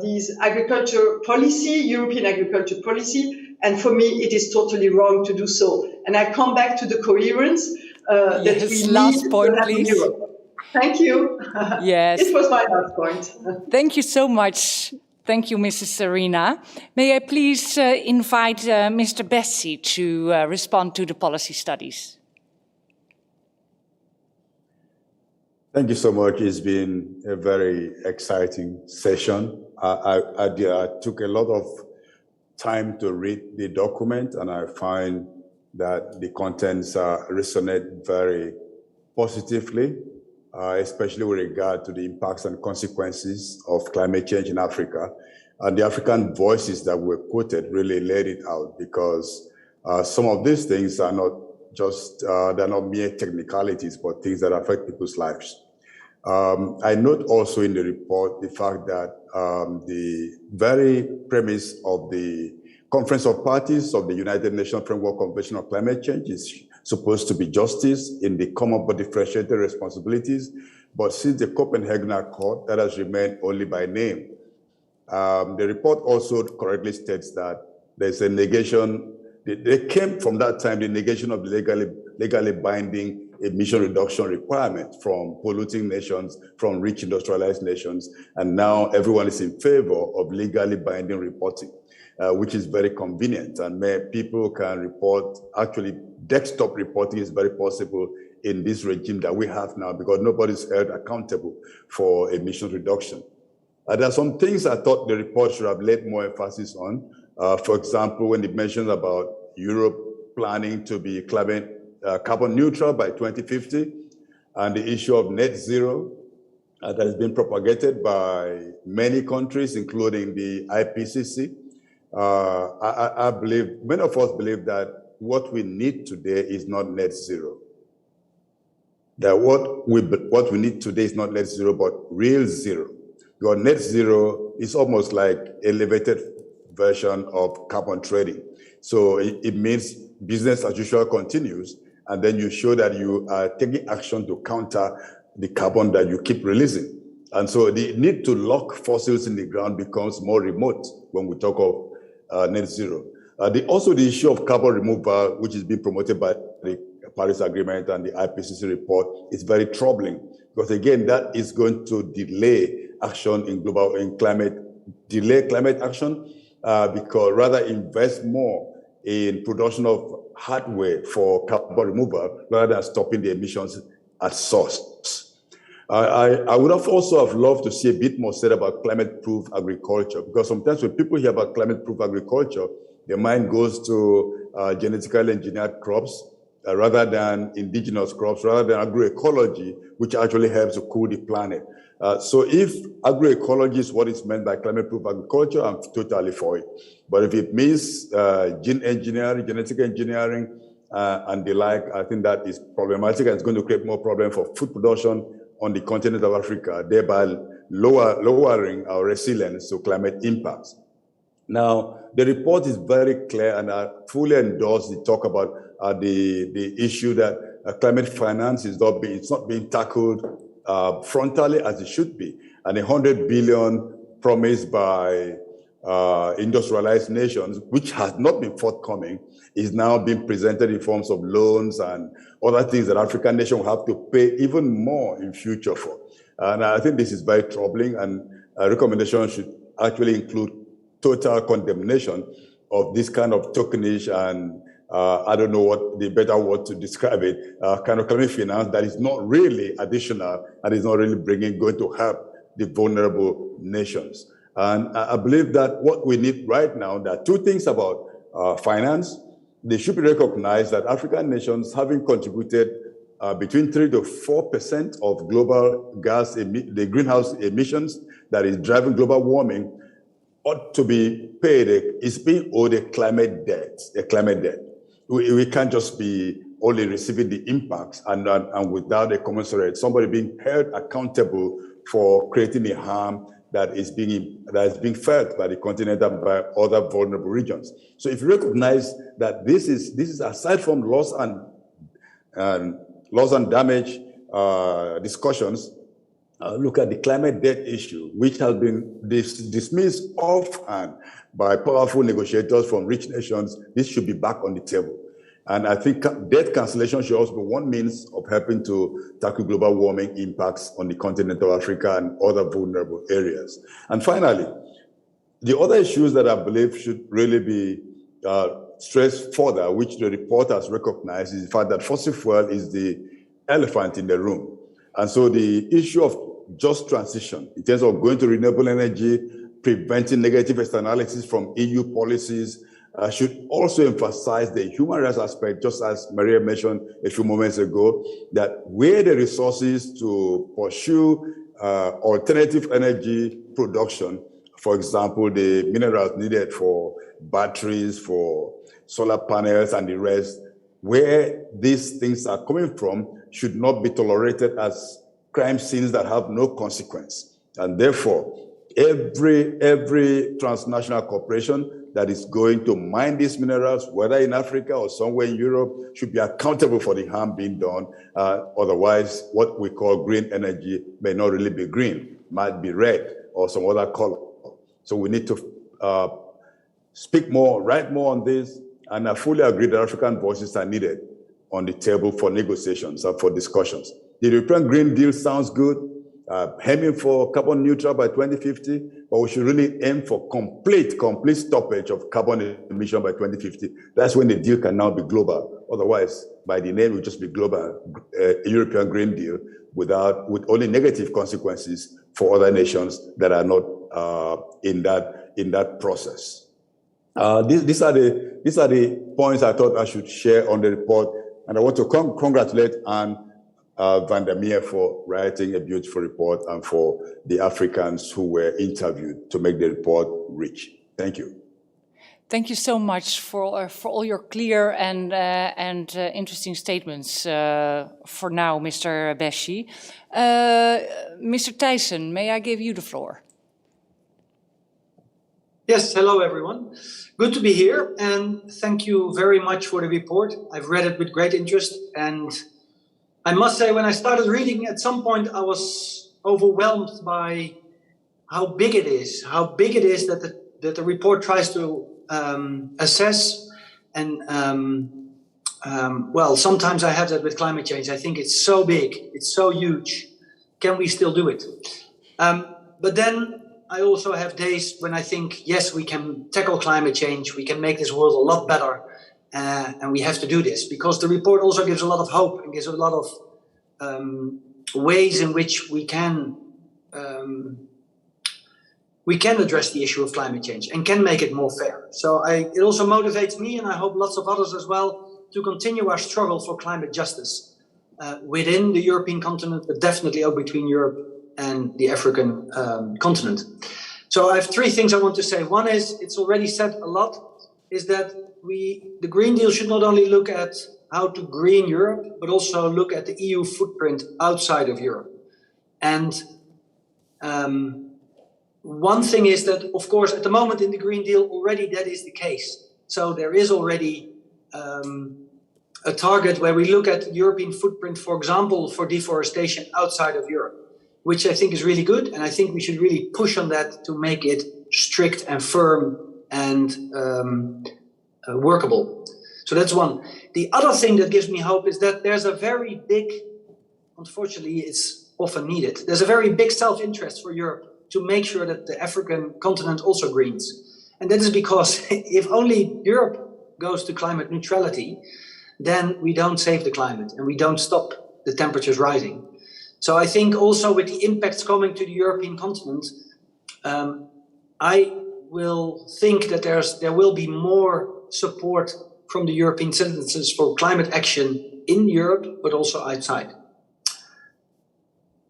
this agriculture policy, European agriculture policy, and for me it is totally wrong to do so. And I come back to the coherence that we last need point, to have please. in Europe. Thank you. Yes. This was my last point. Thank you so much. Thank you, Mrs. Serena. May I please invite Mr. Bessie to respond to the policy studies? Thank you so much. It's been a very exciting session. I took a lot of time to read the document, and I find that the contents resonate very positively, especially with regard to the impacts and consequences of climate change in Africa. And the African voices that were quoted really laid it out, because some of these things are not just, they're not mere technicalities, but things that affect people's lives. I note also in the report the fact that the very premise of the Conference of Parties of the United Nations Framework Convention on Climate Change is supposed to be justice in the common but differentiated responsibilities. But since the Copenhagen Accord, that has remained only by name. The report also correctly states that there's a negation. They came from that time, the negation of the legally binding emission reduction requirement from polluting nations, from rich industrialized nations, and now everyone is in favor of legally binding reporting, which is very convenient, and people can report. Actually, desktop reporting is very possible in this regime that we have now, because nobody's held accountable for emission reduction. There are some things I thought the report should have laid more emphasis on. For example, when it mentions about Europe planning to be carbon neutral by 2050, and the issue of net zero, that has been propagated by many countries, including the IPCC. I believe, many of us believe that what we need today is not net zero. That what we need today is not net zero, but real zero. Your net zero is almost like elevated version of carbon trading. So it means business as usual continues, and then you show that you are taking action to counter the carbon that you keep releasing. And so the need to lock fossils in the ground becomes more remote when we talk of net zero. Also the issue of carbon removal, which is being promoted by the Paris Agreement and the IPCC report, is very troubling, because again, that is going to delay action in climate action, because rather invest more in production of hardware for carbon removal rather than stopping the emissions at source. I would have also have loved to see a bit more said about climate-proof agriculture, because sometimes when people hear about climate-proof agriculture, their mind goes to genetically engineered crops rather than indigenous crops, rather than agroecology, which actually helps to cool the planet. So if agroecology is what is meant by climate-proof agriculture, I'm totally for it. But if it means gene engineering, genetic engineering, and the like, I think that is problematic, and it's going to create more problem for food production on the continent of Africa, thereby lowering our resilience to climate impacts. Now, the report is very clear, and I fully endorse the talk about the issue that climate finance is not being tackled frontally as it should be. And the 100 billion promised by industrialized nations, which has not been forthcoming, is now being presented in forms of loans and other things that African nations will have to pay even more in future for. And I think this is very troubling, and a recommendation should actually include total condemnation of this kind of tokenish and I don't know what the better word to describe it, kind of climate finance that is not really additional and is not really going to help the vulnerable nations. And I believe that what we need right now, there are two things about finance. They should be recognized that African nations, having contributed between 3 to 4% of global the greenhouse emissions that is driving global warming, ought to be paid, is being owed a climate debt. We can't just be only receiving the impacts and without a commensurate, somebody being held accountable for creating a harm that is being felt by the continent and by other vulnerable regions. So if you recognize that this is aside from loss and damage discussions, look at the climate debt issue, which has been dismissed offhand by powerful negotiators from rich nations. This should be back on the table. And I think debt cancellation should also be one means of helping to tackle global warming impacts on the continent of Africa and other vulnerable areas. And finally, the other issues that I believe should really be stressed further, which the report has recognized, is the fact that fossil fuel is the elephant in the room. And so the issue of just transition in terms of going to renewable energy, preventing negative externalities from EU policies, should also emphasize the human rights aspect, just as Maria mentioned a few moments ago, that where the resources to pursue alternative energy production, for example, the minerals needed for batteries, for solar panels and the rest, where these things are coming from should not be tolerated as crime scenes that have no consequence. And therefore, every transnational corporation that is going to mine these minerals, whether in Africa or somewhere in Europe, should be accountable for the harm being done. Otherwise, what we call green energy may not really be green, might be red or some other color. So we need to speak more, write more on this, and I fully agree that African voices are needed on the table for negotiations and for discussions. The European Green Deal sounds good, aiming for carbon neutral by 2050, but we should really aim for complete stoppage of carbon emission by 2050. That's when the deal can now be global. Otherwise, by the name, it will just be global European Green Deal with only negative consequences for other nations that are not in that process. These are the points I thought I should share on the report, and I want to congratulate Anne Van der Meer for writing a beautiful report, and for the Africans who were interviewed to make the report rich. Thank you. Thank you so much for all your clear and interesting statements for now, Mr. Beshi. Mr. Thijssen, may I give you the floor? Yes, hello everyone. Good to be here, and thank you very much for the report. I've read it with great interest, and I must say when I started reading, at some point I was overwhelmed by how big it is that the report tries to assess. And well, sometimes I have that with climate change. I think it's so big, it's so huge. Can we still do it? But then I also have days when I think, yes, we can tackle climate change. We can make this world a lot better. And we have to do this, because the report also gives a lot of hope and gives a lot of ways in which we can address the issue of climate change and can make it more fair. So it also motivates me, and I hope lots of others as well, to continue our struggle for climate justice within the European continent, but definitely out between Europe and the African continent. So I have three things I want to say. One is, it's already said a lot, is that the Green Deal should not only look at how to green Europe, but also look at the EU footprint outside of Europe. And one thing is that, of course, at the moment in the Green Deal, already that is the case. So there is already a target where we look at the European footprint, for example, for deforestation outside of Europe, which I think is really good. And I think we should really push on that to make it strict and firm and workable. So that's one. The other thing that gives me hope is that there's a very big, unfortunately, it's often needed, there's a very big self-interest for Europe to make sure that the African continent also greens. And that is because if only Europe goes to climate neutrality, then we don't save the climate and we don't stop the temperatures rising. So I think also with the impacts coming to the European continent, I will think that there will be more support from the European citizens for climate action in Europe, but also outside.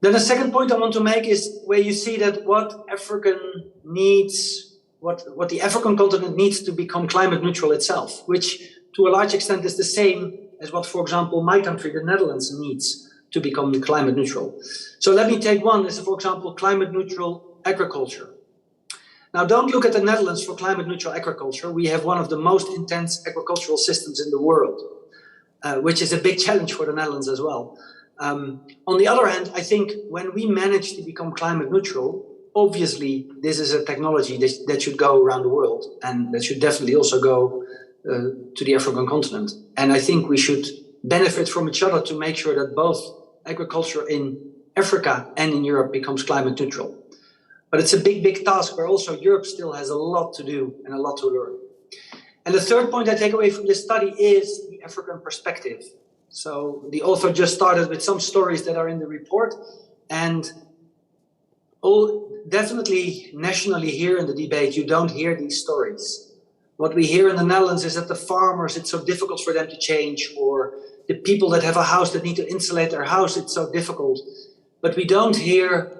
Then the second point I want to make is where you see that what African needs, what the African continent needs to become climate neutral itself, which to a large extent is the same as what, for example, my country, the Netherlands, needs to become climate neutral. So let me take one as, for example, climate neutral agriculture. Now, don't look at the Netherlands for climate neutral agriculture. We have one of the most intense agricultural systems in the world, which is a big challenge for the Netherlands as well. On the other hand, I think when we manage to become climate neutral, obviously this is a technology that should go around the world, and that should definitely also go to the African continent. And I think we should benefit from each other to make sure that both agriculture in Africa and in Europe becomes climate neutral. But it's a big, big task where also Europe still has a lot to do and a lot to learn. And the third point I take away from this study is the African perspective. So the author just started with some stories that are in the report, and definitely nationally here in the debate, you don't hear these stories. What we hear in the Netherlands is that the farmers, it's so difficult for them to change, or the people that have a house that need to insulate their house, it's so difficult. But we don't hear,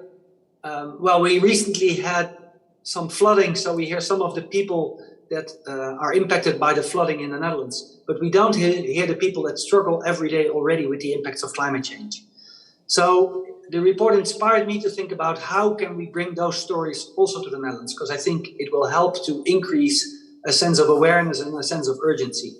well, we recently had some flooding, so we hear some of the people that are impacted by the flooding in the Netherlands. But we don't hear the people that struggle every day already with the impacts of climate change. So the report inspired me to think about how can we bring those stories also to the Netherlands, because I think it will help to increase a sense of awareness and a sense of urgency.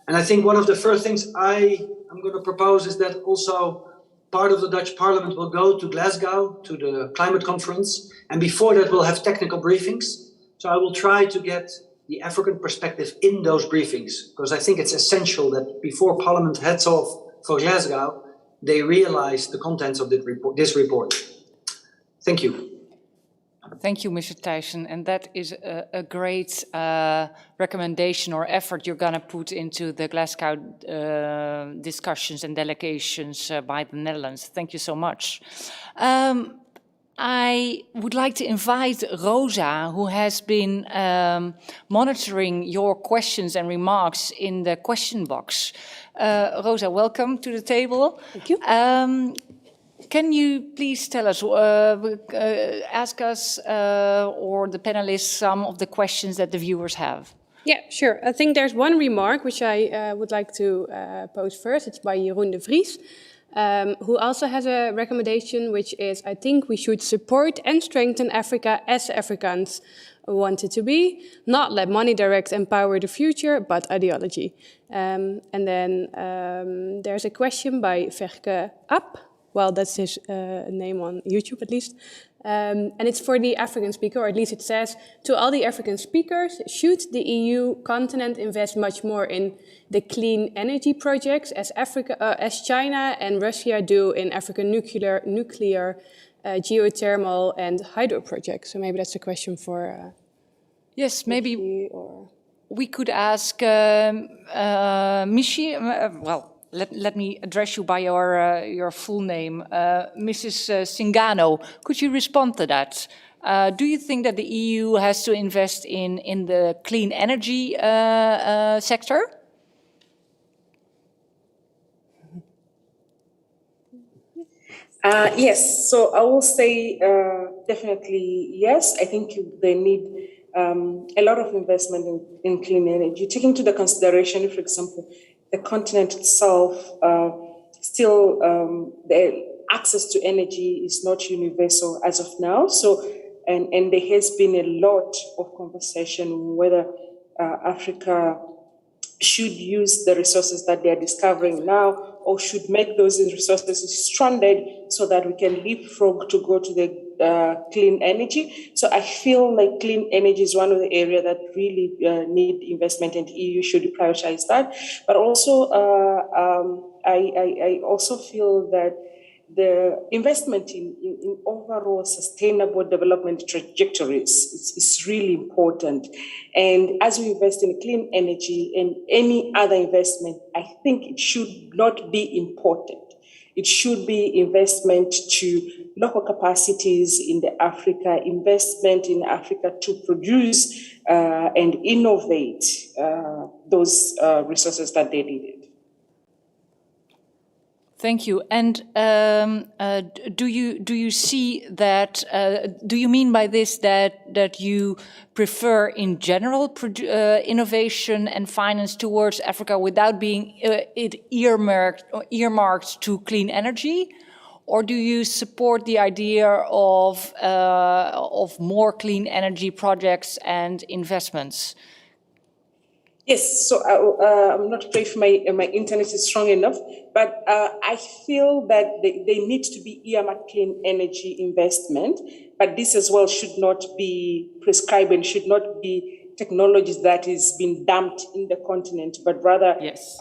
And I think one of the first things I'm going to propose is that also part of the Dutch Parliament will go to Glasgow, to the climate conference, and before that we'll have technical briefings. So I will try to get the African perspective in those briefings, because I think it's essential that before Parliament heads off for Glasgow, they realize the contents of this report. Thank you. Thank you, Mr. Thijssen. And that is a great recommendation or effort you're going to put into the Glasgow discussions and delegations by the Netherlands. Thank you so much. I would like to invite Rosa, who has been monitoring your questions and remarks in the question box. Rosa, welcome to the table. Thank you. Can you please tell us, ask us or the panelists some of the questions that the viewers have? Yeah, sure. I think there's one remark which I would like to pose first. It's by Jeroen de Vries, who also has a recommendation, which is, I think we should support and strengthen Africa as Africans want it to be, not let money direct empower the future, but ideology. And then there's a question by Verke App. Well, that's his name on YouTube, at least. And it's for the African speaker, or at least it says, to all the African speakers, should the EU continent invest much more in the clean energy projects as China and Russia do in African nuclear, geothermal and hydro projects? So maybe that's a question for... Yes, maybe we could ask Michi, Let me address you by your full name, Mrs. Singano. Could you respond to that? Do you think that the EU has to invest in the clean energy sector? Yes, so I will say definitely yes. I think they need a lot of investment in clean energy, taking into the consideration, for example, the continent itself, still the access to energy is not universal as of now. So, and there has been a lot of conversation whether Africa should use the resources that they are discovering now, or should make those resources stranded so that we can leapfrog to go to the clean energy. So I feel like clean energy is one of the areas that really need investment, and EU should prioritize that. But also, I also feel that the investment in overall sustainable development trajectories is really important. And as we invest in clean energy and any other investment, I think it should not be imported. It should be investment to local capacities in the Africa, investment in Africa to produce and innovate those resources that they needed. Thank you. And do you see that? Do you mean by this that you prefer, in general, innovation and finance towards Africa without being earmarked to clean energy, or do you support the idea of more clean energy projects and investments? Yes, so I'm not sure if my internet is strong enough, but I feel that they need to be earmarked clean energy investment, but this as well should not be prescribed and should not be technologies that is being dumped in the continent, but rather, yes.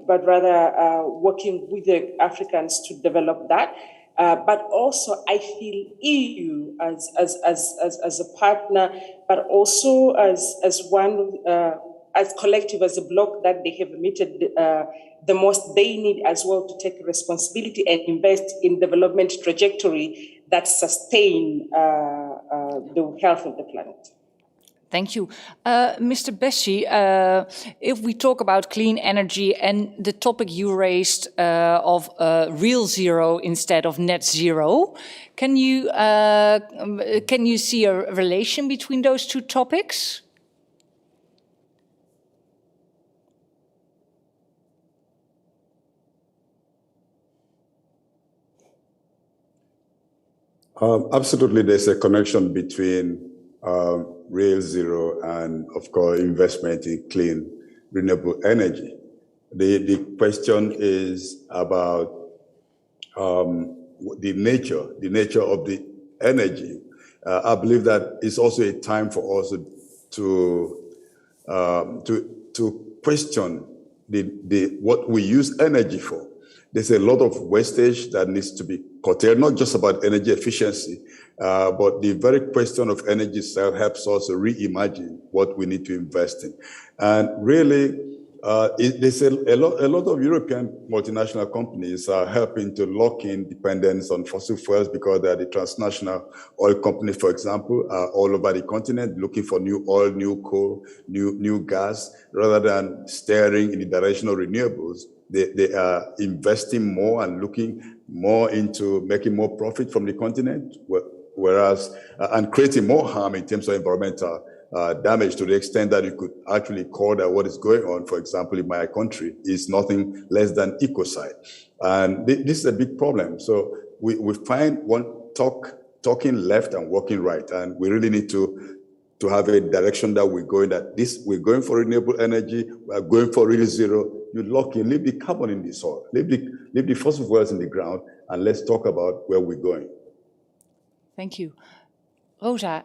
Working with the Africans to develop that. But also, I feel EU as a partner, but also as one. As collective, as a bloc that they have emitted the most, they need as well to take responsibility and invest in development trajectory that sustain the health of the planet. Thank you. Mr. Bessie, if we talk about clean energy and the topic you raised of real zero instead of net zero, can you see a relation between those two topics? Absolutely, there's a connection between real zero and, of course, investment in clean, renewable energy. The question is about the nature of the energy. I believe that it's also a time for us to question what we use energy for. There's a lot of wastage that needs to be curtailed, not just about energy efficiency, but the very question of energy itself helps us to reimagine what we need to invest in. And really, There's a lot of European multinational companies are helping to lock in dependence on fossil fuels because they're the transnational oil companies, for example, are all over the continent looking for new oil, new coal, new gas, rather than steering in the direction of renewables. They are investing more and looking more into making more profit from the continent, whereas and creating more harm in terms of environmental damage, to the extent that you could actually call that what is going on, for example, in my country, is nothing less than ecocide. And this is a big problem. So we find talking left and walking right. And we really need to have a direction that we're going, we're going for renewable energy, we're going for real zero. You leave the carbon in the soil, leave the fossil fuels in the ground, and let's talk about where we're going. Thank you. Rosa,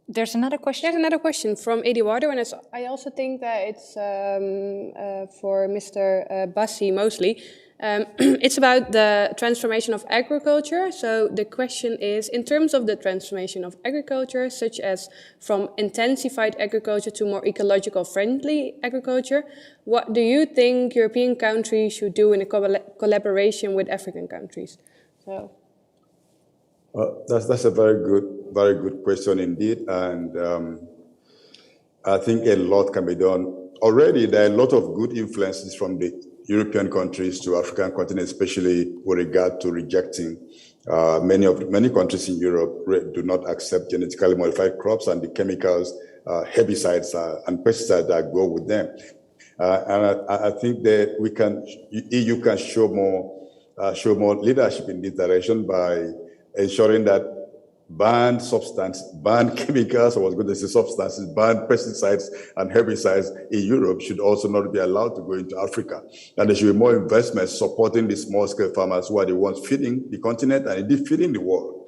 there's another question? There's another question from Eduardo, and I also think that it's for Mr. Bassi mostly. It's about the transformation of agriculture. So the question is, in terms of the transformation of agriculture, such as from intensified agriculture to more ecological friendly agriculture, what do you think European countries should do in a collaboration with African countries? So. That's a very good question indeed, and I think a lot can be done. Already, there are a lot of good influences from the European countries to African continent, especially with regard to rejecting. Many countries in Europe do not accept genetically modified crops and the chemicals, herbicides and pesticides that go with them. And I think that EU can show more leadership in this direction by ensuring that banned chemicals, I was going to say substances, banned pesticides and herbicides in Europe should also not be allowed to go into Africa. And there should be more investment supporting the small-scale farmers who are the ones feeding the continent and indeed feeding the world.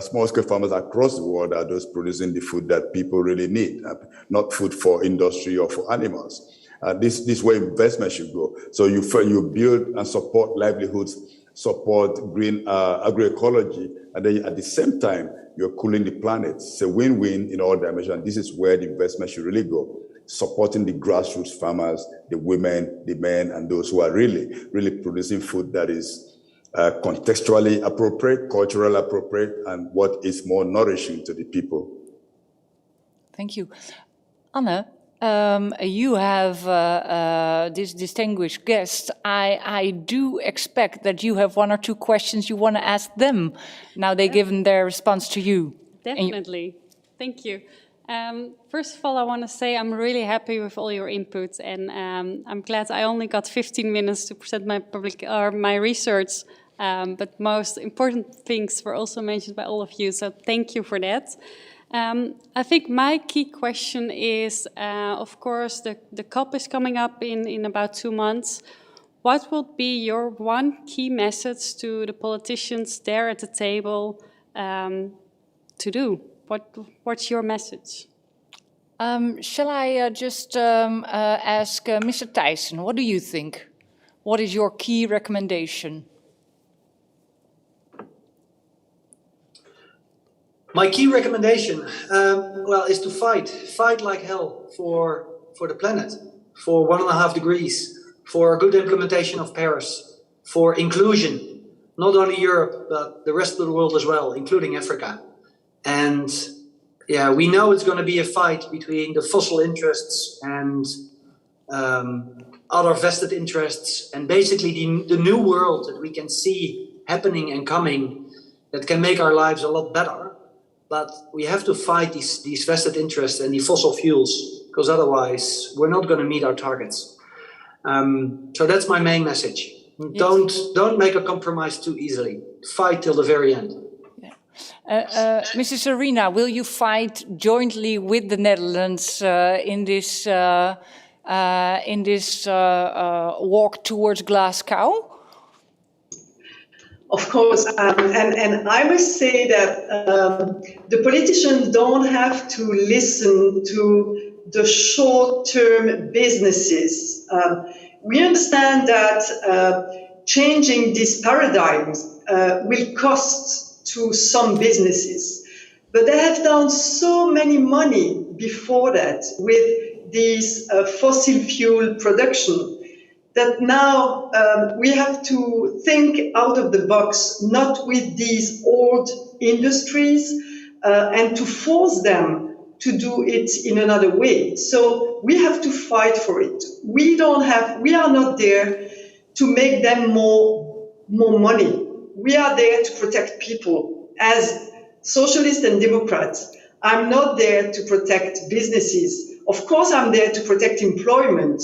Small-scale farmers across the world are those producing the food that people really need, not food for industry or for animals. This is where investment should go. So you build and support livelihoods, support green agroecology, and then at the same time, you're cooling the planet. It's a win-win in all dimensions. This is where the investment should really go, supporting the grassroots farmers, the women, the men, and those who are really producing food that is contextually appropriate, culturally appropriate, and what is more nourishing to the people. Thank you. Anne, you have this distinguished guest. I do expect that you have one or two questions you want to ask them. Now they've given their response to you. Definitely. Thank you. First of all, I want to say I'm really happy with all your input, and I'm glad I only got 15 minutes to present my research. But most important things were also mentioned by all of you, so thank you for that. I think my key question is, of course, the COP is coming up in about 2 months. What will be your one key message to the politicians there at the table to do? What's your message? Shall I just ask Mr. Thijssen, what do you think? What is your key recommendation? My key recommendation, is to fight like hell for the planet, for 1.5 degrees, for a good implementation of Paris, for inclusion, not only Europe, but the rest of the world as well, including Africa. And yeah, we know it's going to be a fight between the fossil interests and other vested interests, and basically the new world that we can see happening and coming that can make our lives a lot better. But we have to fight these vested interests and the fossil fuels, because otherwise we're not going to meet our targets. So that's my main message. Yes. Don't make a compromise too easily. Fight till the very end. Mrs. Arena, will you fight jointly with the Netherlands in this walk towards Glasgow? Of course, and I must say that the politicians don't have to listen to the short-term businesses. We understand that changing these paradigms will cost to some businesses, but they have done so many money before that with this fossil fuel production, that now we have to think out of the box, not with these old industries, and to force them to do it in another way. So we have to fight for it. We are not there to make them more money. We are there to protect people. As socialists and democrats, I'm not there to protect businesses. Of course, I'm there to protect employment.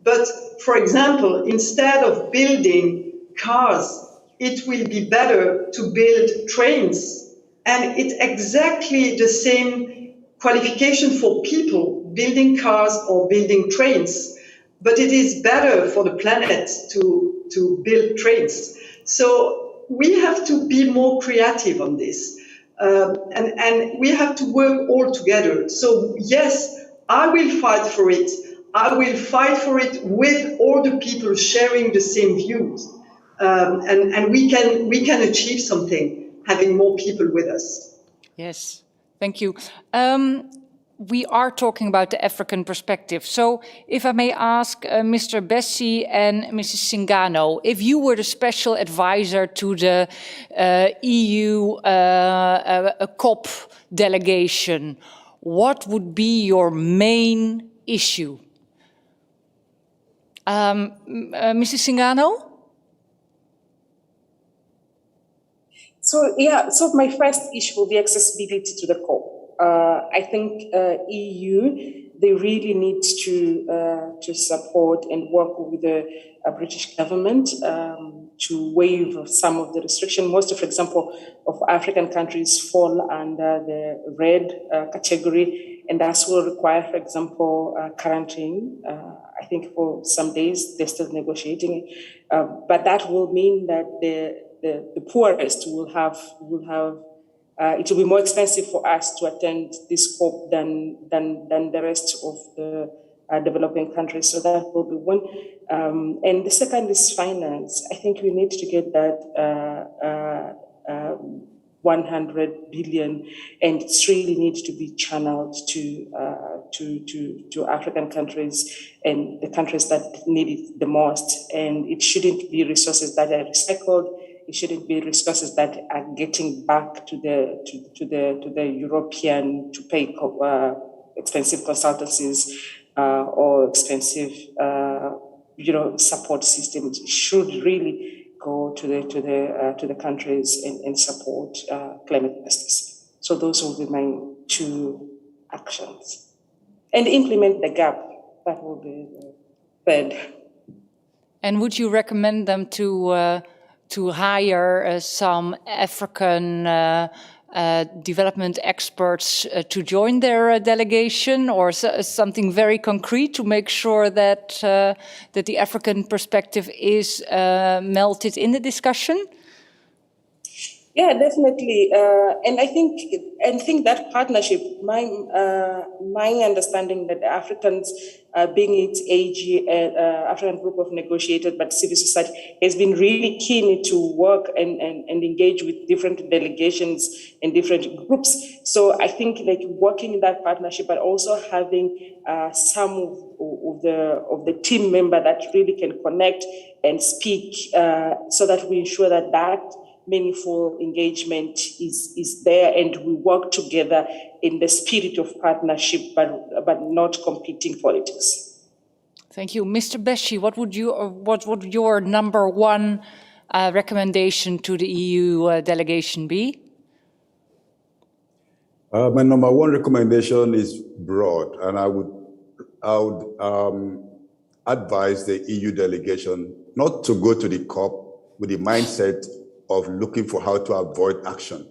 But for example, instead of building cars, it will be better to build trains. And it's exactly the same qualification for people, building cars or building trains. But it is better for the planet to build trains. So we have to be more creative on this. And we have to work all together. So yes, I will fight for it. I will fight for it with all the people sharing the same views. And we can achieve something having more people with us. Yes, thank you. We are talking about the African perspective. So if I may ask Mr. Bessie and Mrs. Singano, if you were the special advisor to the EU COP delegation, what would be your main issue? Mrs. Singano? So my first issue will be accessibility to the COP. I think EU, they really need to support and work with the British government to waive some of the restriction. Most, for example, of African countries fall under the red category, and that will require, for example, quarantine. I think for some days they're still negotiating, but that will mean that the poorest will have. It will be more expensive for us to attend this COP than the rest of the developing countries. So that will be one. And the second is finance. I think we need to get that 100 billion, and it really needs to be channeled to African countries and the countries that need it the most. And it shouldn't be resources that are recycled. It shouldn't be resources that are getting back to the European to pay expensive consultancies or expensive support systems. It should really go to the countries and support climate justice. So those will be my two actions. And implement the gap. That will be the third. And would you recommend them to hire some African development experts to join their delegation, or something very concrete to make sure that the African perspective is melted in the discussion? Yeah, definitely, and I think that partnership. My understanding that the Africans, being it AG, African Group of Negotiators, but civil society, has been really keen to work and engage with different delegations and different groups. So I think like working in that partnership, but also having some of the team member that really can connect and speak, so that we ensure that meaningful engagement is there, and we work together in the spirit of partnership, but not competing politics. Thank you, Mr. Bessie. What would your number one recommendation to the EU delegation be? My number one recommendation is broad, and I would advise the EU delegation not to go to the COP with the mindset of looking for how to avoid action.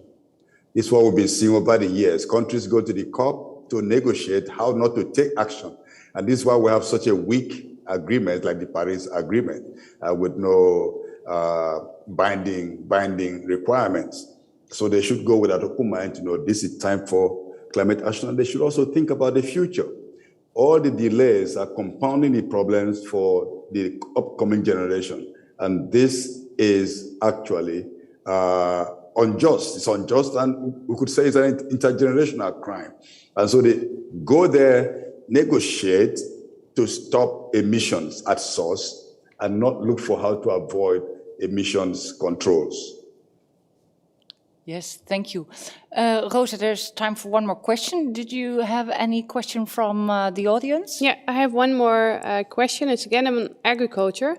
This is what we've been seeing over the years. Countries go to the COP to negotiate how not to take action. And this is why we have such a weak agreement like the Paris Agreement with no binding requirements. So they should go with an open mind to know this is time for climate action. And they should also think about the future. All the delays are compounding the problems for the upcoming generation. And this is actually unjust. It's unjust, and we could say it's an intergenerational crime. And so they go there negotiate to stop emissions at source and not look for how to avoid emissions controls. Yes, thank you. Rosa, there's time for one more question. Did you have any question from the audience? Yeah, I have one more question. It's again on agriculture.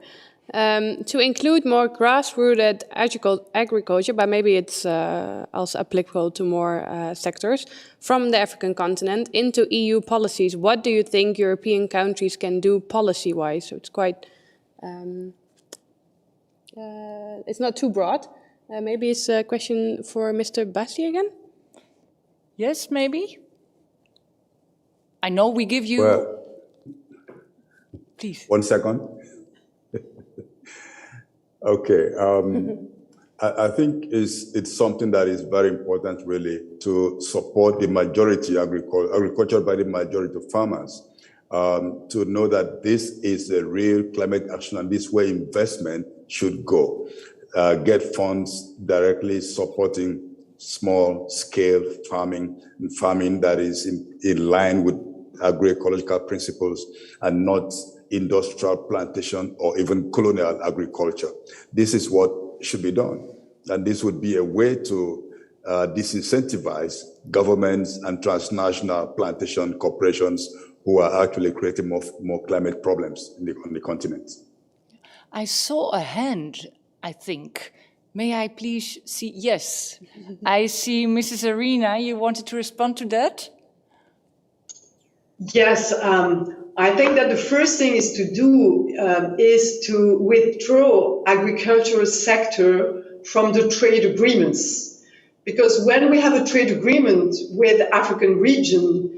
To include more grassrooted agriculture, but maybe it's also applicable to more sectors from the African continent into EU policies, what do you think European countries can do policy-wise? So it's quite, it's not too broad. Maybe it's a question for Mr. Bassi again? Yes, maybe. I know we give you... Well, please. 1 second. Okay. I think it's something that is very important, really, to support the majority agriculture by the majority of farmers, to know that this is a real climate action and this way investment should go. Get funds directly supporting small-scale farming and farming that is in line with agroecological principles and not industrial plantation or even colonial agriculture. This is what should be done. And this would be a way to disincentivize governments and transnational plantation corporations who are actually creating more climate problems on the continent. I saw a hand, I think. May I please see? Yes. I see Mrs. Arena. You wanted to respond to that? Yes. I think that the first thing is to do is to withdraw agricultural sector from the trade agreements. Because when we have a trade agreement with the African region,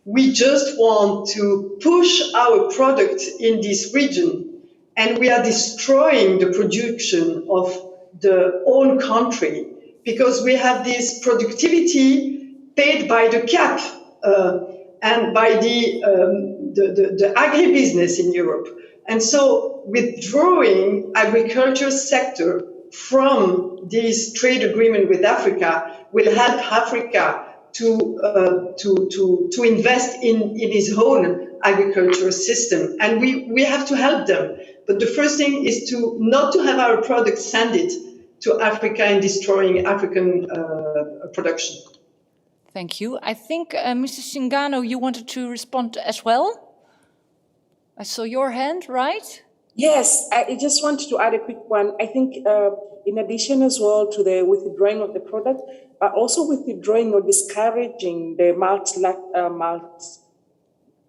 we just want to push our product in this region. And we are destroying the production of the own country because we have this productivity paid by the CAP and by the agribusiness in Europe. And so withdrawing agriculture sector from this trade agreement with Africa will help Africa to invest in its own agricultural system. And we have to help them. But the first thing is to not to have our products send it to Africa and destroying African production. Thank you. I think, Mr. Singano, you wanted to respond as well? I saw your hand, right? Yes, I just wanted to add a quick one. I think in addition as well to the withdrawing of the product, but also withdrawing or discouraging the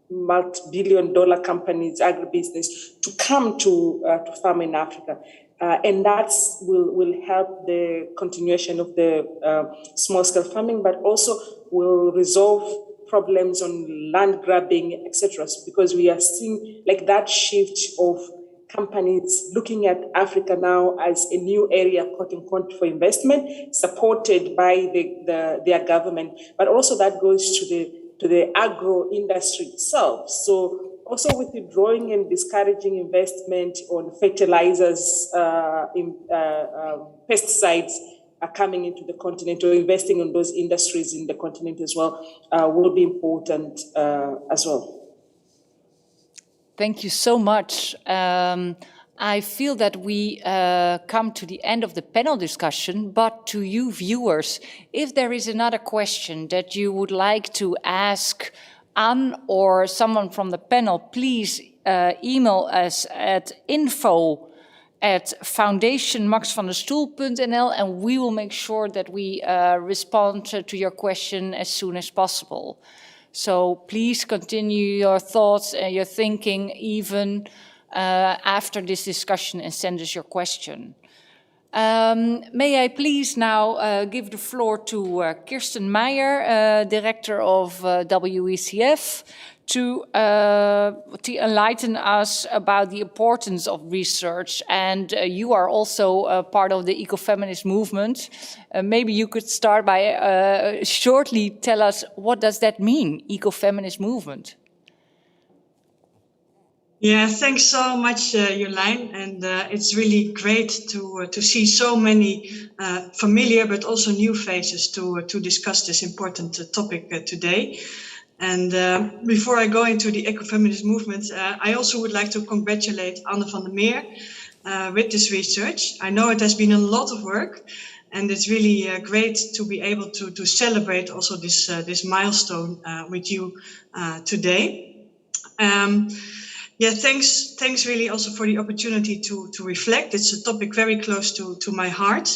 multi-billion-dollar companies, agribusiness, to come to farm in Africa. And that will help the continuation of the small-scale farming, but also will resolve problems on land grabbing, etc. Because we are seeing like that shift of companies looking at Africa now as a new area, quote unquote, for investment, supported by their government. But also that goes to the agro industry itself. So also with withdrawing and discouraging investment on fertilizers, pesticides are coming into the continent, or investing on those industries in the continent as well, will be important as well. Thank you so much. I feel that we come to the end of the panel discussion, but to you viewers, if there is another question that you would like to ask Anne or someone from the panel, please email us at info@foundationmaxvanderstoel.nl and we will make sure that we respond to your question as soon as possible. So please continue your thoughts and your thinking even after this discussion and send us your question. May I please now give the floor to Kirsten Meyer, Director of WECF, to enlighten us about the importance of research. And you are also part of the Eco-Feminist Movement. Maybe you could start by shortly tell us, what does that mean, Eco-Feminist Movement? Yeah, thanks so much, Jolijn. And it's really great to see so many familiar but also new faces to discuss this important topic today. And before I go into the Eco-Feminist Movement, I also would like to congratulate Anne van der Meer with this research. I know it has been a lot of work, and it's really great to be able to celebrate also this milestone with you today. Thanks really also for the opportunity to reflect. It's a topic very close to my heart.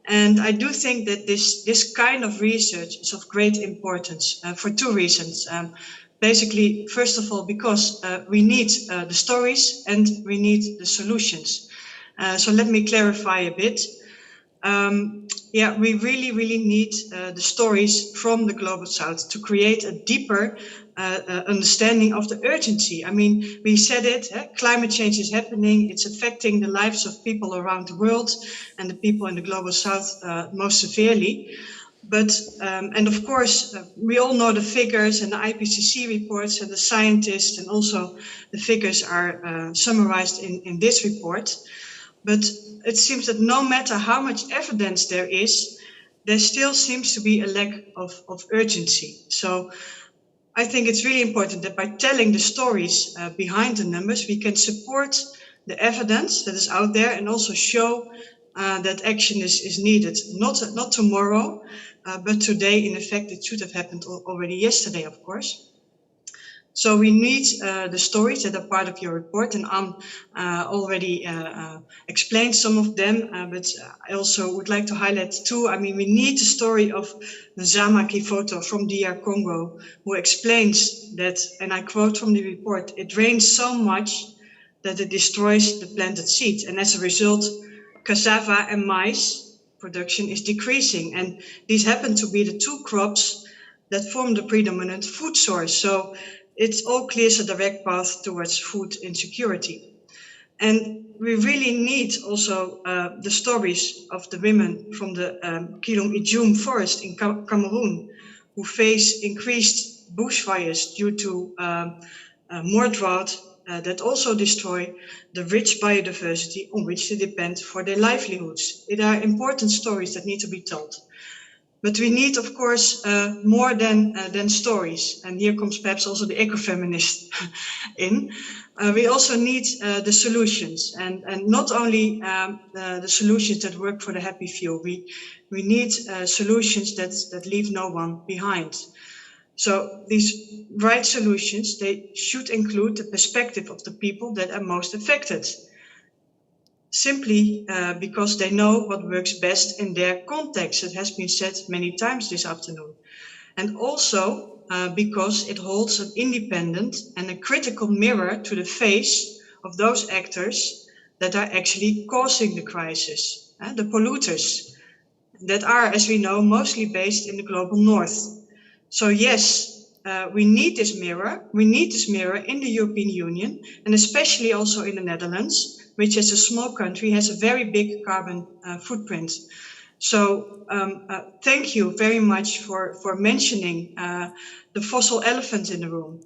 And I do think that this kind of research is of great importance for two reasons. Basically, first of all, because we need the stories and we need the solutions. So let me clarify a bit. We really need the stories from the Global South to create a deeper understanding of the urgency. I mean, we said it, climate change is happening, it's affecting the lives of people around the world and the people in the Global South most severely. But, and of course, we all know the figures and the IPCC reports and the scientists, and also the figures are summarized in this report. But it seems that no matter how much evidence there is, there still seems to be a lack of urgency. So I think it's really important that by telling the stories behind the numbers, we can support the evidence that is out there and also show that action is needed, not tomorrow, but today. In effect, it should have happened already yesterday, of course. So we need the stories that are part of your report, and Anne already explained some of them, but I also would like to highlight two. I mean, we need the story of Nzama Kifoto from DR Congo, who explains that, and I quote from the report, "It rains so much that it destroys the planted seed, and as a result, cassava and maize production is decreasing." And these happen to be the two crops that form the predominant food source. So it all clears a direct path towards food insecurity. And we really need also the stories of the women from the Kilom Ijum forest in Cameroon, who face increased bushfires due to more drought that also destroy the rich biodiversity on which they depend for their livelihoods. It are important stories that need to be told. But we need, of course, more than stories. And here comes perhaps also the eco-feminist in. We also need the solutions, and not only the solutions that work for the happy few. We need solutions that leave no one behind. So these right solutions, they should include the perspective of the people that are most affected, simply because they know what works best in their context. It has been said many times this afternoon. And also because it holds an independent and a critical mirror to the face of those actors that are actually causing the crisis, the polluters, that are, as we know, mostly based in the global north. So yes, we need this mirror. We need this mirror in the European Union, and especially also in the Netherlands, which as a small country has a very big carbon footprint. So thank you very much for mentioning the fossil elephant in the room.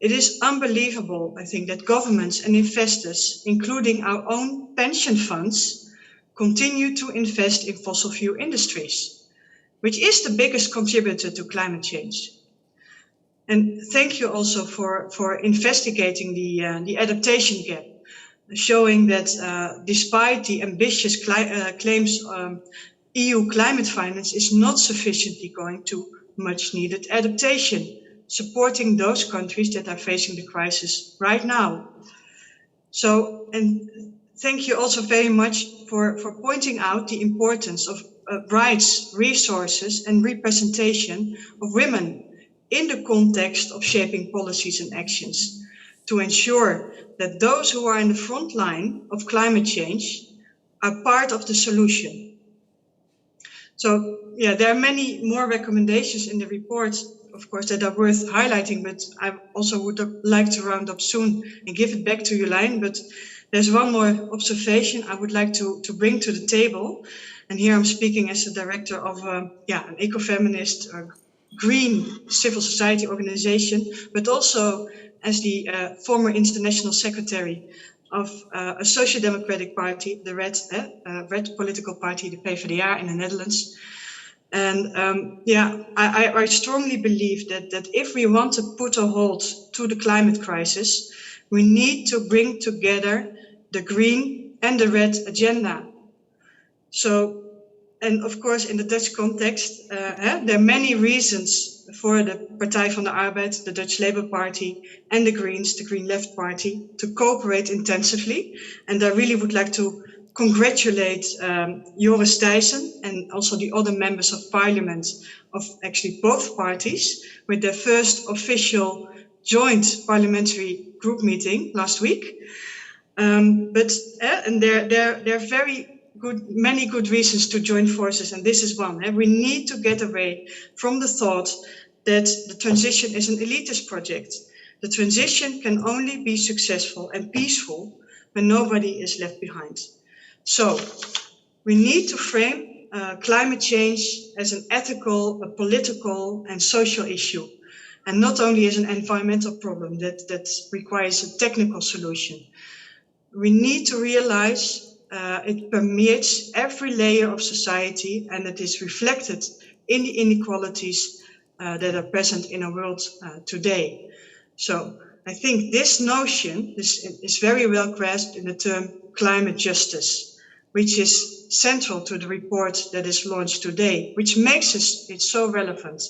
It is unbelievable, I think, that governments and investors, including our own pension funds, continue to invest in fossil fuel industries, which is the biggest contributor to climate change. And thank you also for investigating the adaptation gap, showing that despite the ambitious claims, EU climate finance is not sufficiently going to much needed adaptation, supporting those countries that are facing the crisis right now. So, and thank you also very much for pointing out the importance of rights, resources, and representation of women in the context of shaping policies and actions, to ensure that those who are in the front line of climate change are part of the solution. So, yeah, there are many more recommendations in the report, of course, that are worth highlighting, but I also would like to round up soon and give it back to you, Lijn. But there's one more observation I would like to bring to the table. And here I'm speaking as the director of an eco-feminist green civil society organization, but also as the former international secretary of a social democratic party, the red political party, the PvdA in the Netherlands. And I strongly believe that if we want to put a halt to the climate crisis, we need to bring together the green and the red agenda. So, and of course, in the Dutch context, there are many reasons for the Partij van de Arbeid, the Dutch Labour Party, and the Greens, the Green Left Party, to cooperate intensively. And I really would like to congratulate Joris Thijssen and also the other members of parliament of actually both parties with their first official joint parliamentary group meeting last week. And there are very good, many good reasons to join forces, and this is one. We need to get away from the thought that the transition is an elitist project. The transition can only be successful and peaceful when nobody is left behind. So we need to frame climate change as an ethical, a political and social issue, and not only as an environmental problem that requires a technical solution. We need to realize it permeates every layer of society, and it is reflected in the inequalities that are present in our world today. So I think this notion is very well grasped in the term climate justice, which is central to the report that is launched today, which makes it so relevant.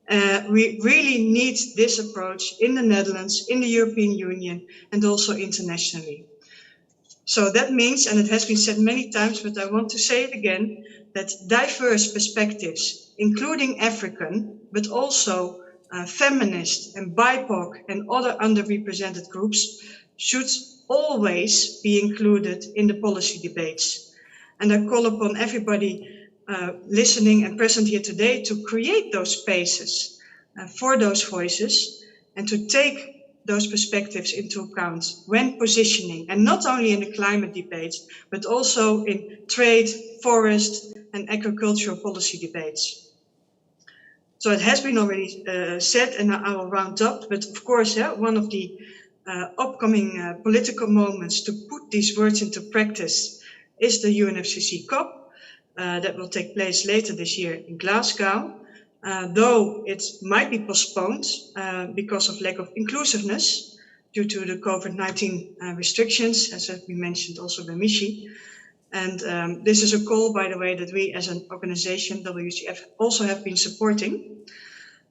We really need this approach in the Netherlands, in the European Union, and also internationally. So that means, and it has been said many times, but I want to say it again, that diverse perspectives, including African, but also feminist and BIPOC and other underrepresented groups, should always be included in the policy debates. And I call upon everybody listening and present here today to create those spaces for those voices and to take those perspectives into account when positioning, and not only in the climate debates, but also in trade, forest and agricultural policy debates. So it has been already said, and I will round up, but of course, one of the upcoming political moments to put these words into practice is the UNFCCC COP that will take place later this year in Glasgow. Though it might be postponed because of lack of inclusiveness due to the COVID-19 restrictions, as has been mentioned also by Michi. And this is a call, by the way, that we as an organization, WCF, also have been supporting.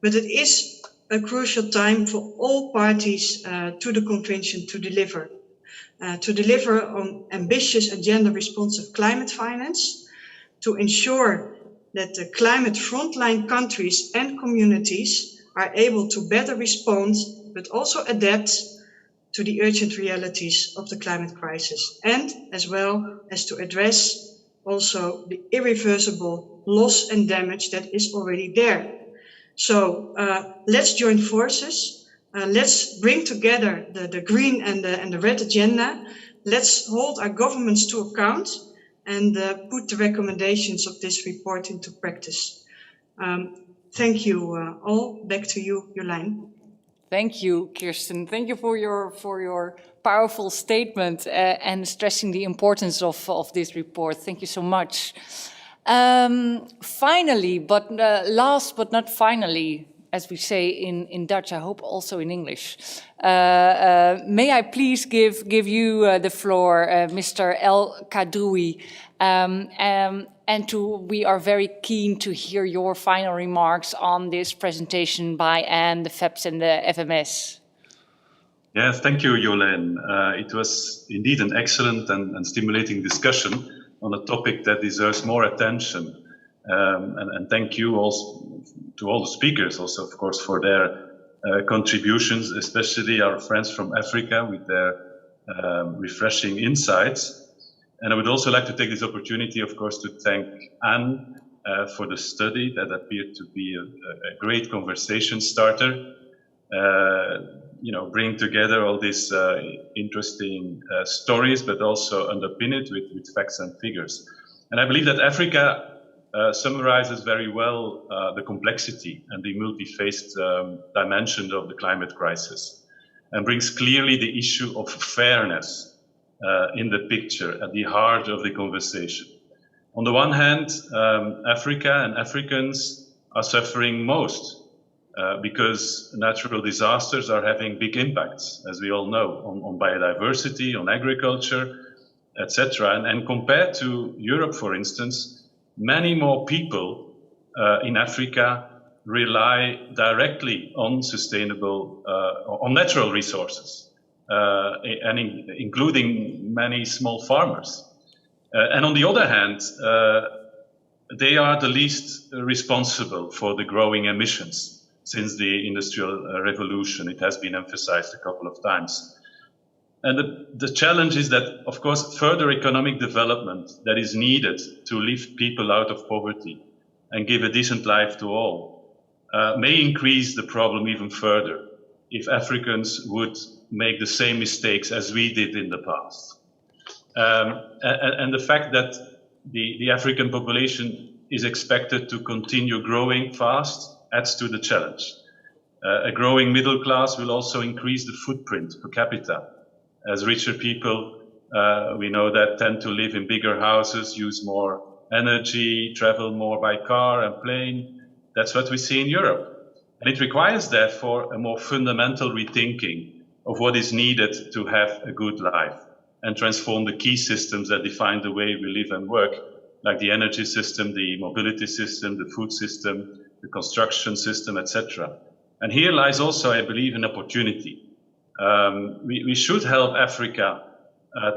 But it is a crucial time for all parties to the convention to deliver on ambitious and gender-responsive climate finance, to ensure that the climate frontline countries and communities are able to better respond, but also adapt to the urgent realities of the climate crisis, and as well as to address also the irreversible loss and damage that is already there. So let's join forces. Let's bring together the green and the red agenda. Let's hold our governments to account and put the recommendations of this report into practice. Thank you all. Back to you, Jolijn. Thank you, Kirsten. Thank you for your powerful statement and stressing the importance of this report. Thank you so much. Finally, but last but not finally, as we say in Dutch, I hope also in English. May I please give you the floor, Mr. El Kadroui, we are very keen to hear your final remarks on this presentation by Anne, the FEPS and the FMS. Yes, thank you, Jolijn. It was indeed an excellent and stimulating discussion on a topic that deserves more attention. And thank you also to all the speakers also, of course, for their contributions, especially our friends from Africa with their refreshing insights. And I would also like to take this opportunity, of course, to thank Anne for the study that appeared to be a great conversation starter. Bring together all these interesting stories, but also underpin it with facts and figures. And I believe that Africa summarizes very well the complexity and the multi-faced dimension of the climate crisis, and brings clearly the issue of fairness in the picture at the heart of the conversation. On the one hand, Africa and Africans are suffering most because natural disasters are having big impacts, as we all know, on biodiversity, on agriculture, etc. And compared to Europe, for instance, many more people in Africa rely directly on sustainable, on natural resources, and including many small farmers. And on the other hand, they are the least responsible for the growing emissions since the Industrial Revolution. It has been emphasized a couple of times. And the challenge is that, of course, further economic development that is needed to lift people out of poverty and give a decent life to all may increase the problem even further if Africans would make the same mistakes as we did in the past. And the fact that the African population is expected to continue growing fast adds to the challenge. A growing middle class will also increase the footprint per capita, as richer people, we know that, tend to live in bigger houses, use more energy, travel more by car and plane. That's what we see in Europe. And it requires, therefore, a more fundamental rethinking of what is needed to have a good life and transform the key systems that define the way we live and work, like the energy system, the mobility system, the food system, the construction system, etc. And here lies also, I believe, an opportunity. We should help Africa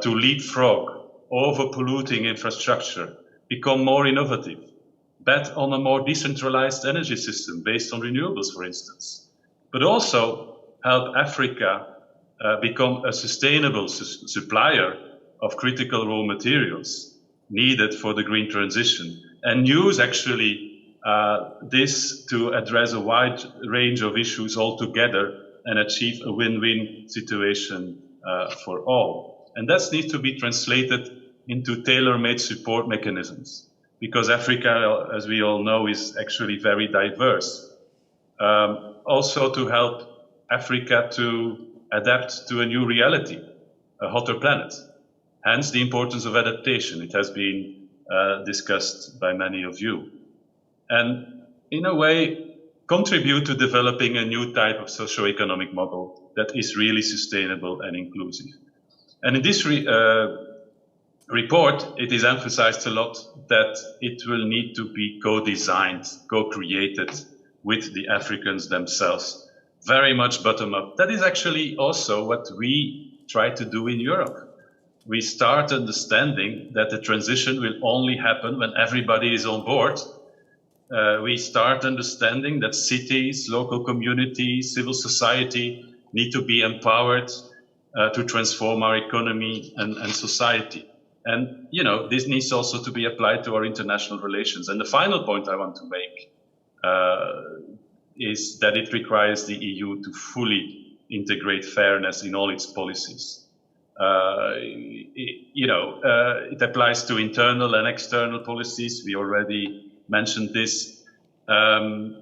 to leapfrog over polluting infrastructure, become more innovative, bet on a more decentralized energy system based on renewables, for instance, but also help Africa become a sustainable supplier of critical raw materials needed for the green transition, and use actually this to address a wide range of issues altogether and achieve a win-win situation for all. And that needs to be translated into tailor-made support mechanisms, because Africa, as we all know, is actually very diverse. Also to help Africa to adapt to a new reality, a hotter planet. Hence the importance of adaptation. It has been discussed by many of you. And in a way, contribute to developing a new type of socio-economic model that is really sustainable and inclusive. And in this report, it is emphasized a lot that it will need to be co-designed, co-created with the Africans themselves, very much bottom-up. That is actually also what we try to do in Europe. We start understanding that the transition will only happen when everybody is on board. We start understanding that cities, local communities, civil society need to be empowered to transform our economy and society. And, you know, this needs also to be applied to our international relations. And the final point I want to make is that it requires the EU to fully integrate fairness in all its policies. It applies to internal and external policies. We already mentioned this. And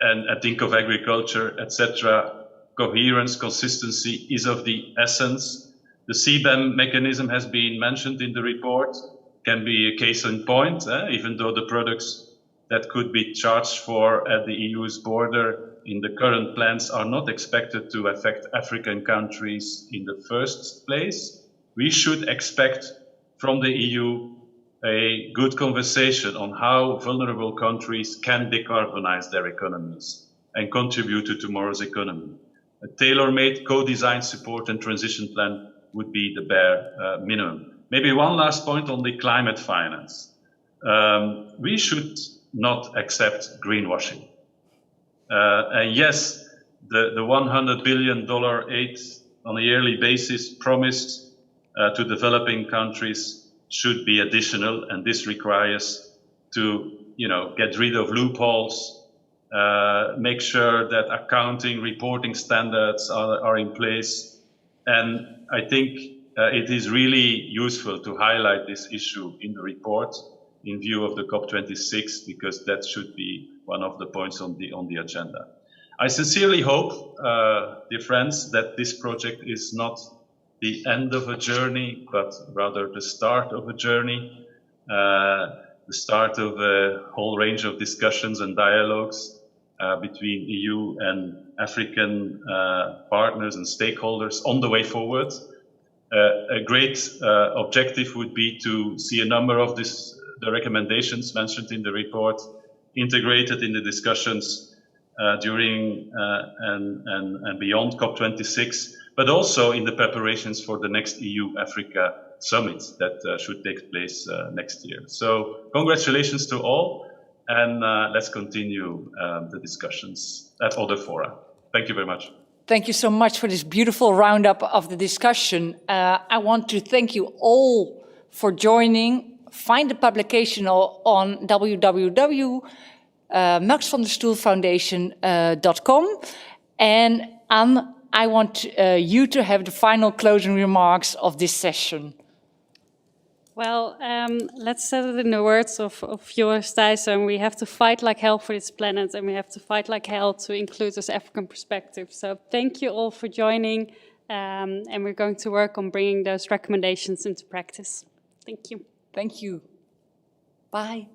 I think of agriculture, etc. Coherence, consistency is of the essence. The CBAM mechanism has been mentioned in the report, can be a case in point, even though the products that could be charged for at the EU's border in the current plans are not expected to affect African countries in the first place. We should expect from the EU a good conversation on how vulnerable countries can decarbonize their economies and contribute to tomorrow's economy. A tailor-made co-designed support and transition plan would be the bare minimum. Maybe one last point on the climate finance. We should not accept greenwashing. And yes, the $100 billion aid on a yearly basis promised to developing countries should be additional, and this requires to, get rid of loopholes, make sure that accounting, reporting standards are in place. And I think it is really useful to highlight this issue in the report in view of the COP26, because that should be one of the points on the agenda. I sincerely hope, dear friends, that this project is not the end of a journey, but rather the start of a journey. the start of a whole range of discussions and dialogues between EU and African partners and stakeholders on the way forward. A great objective would be to see a number of the recommendations mentioned in the report integrated in the discussions during and beyond COP26, but also in the preparations for the next EU-Africa summit that should take place next year. So congratulations to all, and let's continue the discussions at other fora. Thank you very much. Thank you so much for this beautiful roundup of the discussion. I want to thank you all for joining. Find the publication on www.maxvanderstoelfoundation.com. And Anne, I want you to have the final closing remarks of this session. Well, let's set it in the words of Joris Thijssen. We have to fight like hell for this planet, and we have to fight like hell to include this African perspective. So thank you all for joining, and we're going to work on bringing those recommendations into practice. Thank you. Thank you. Bye.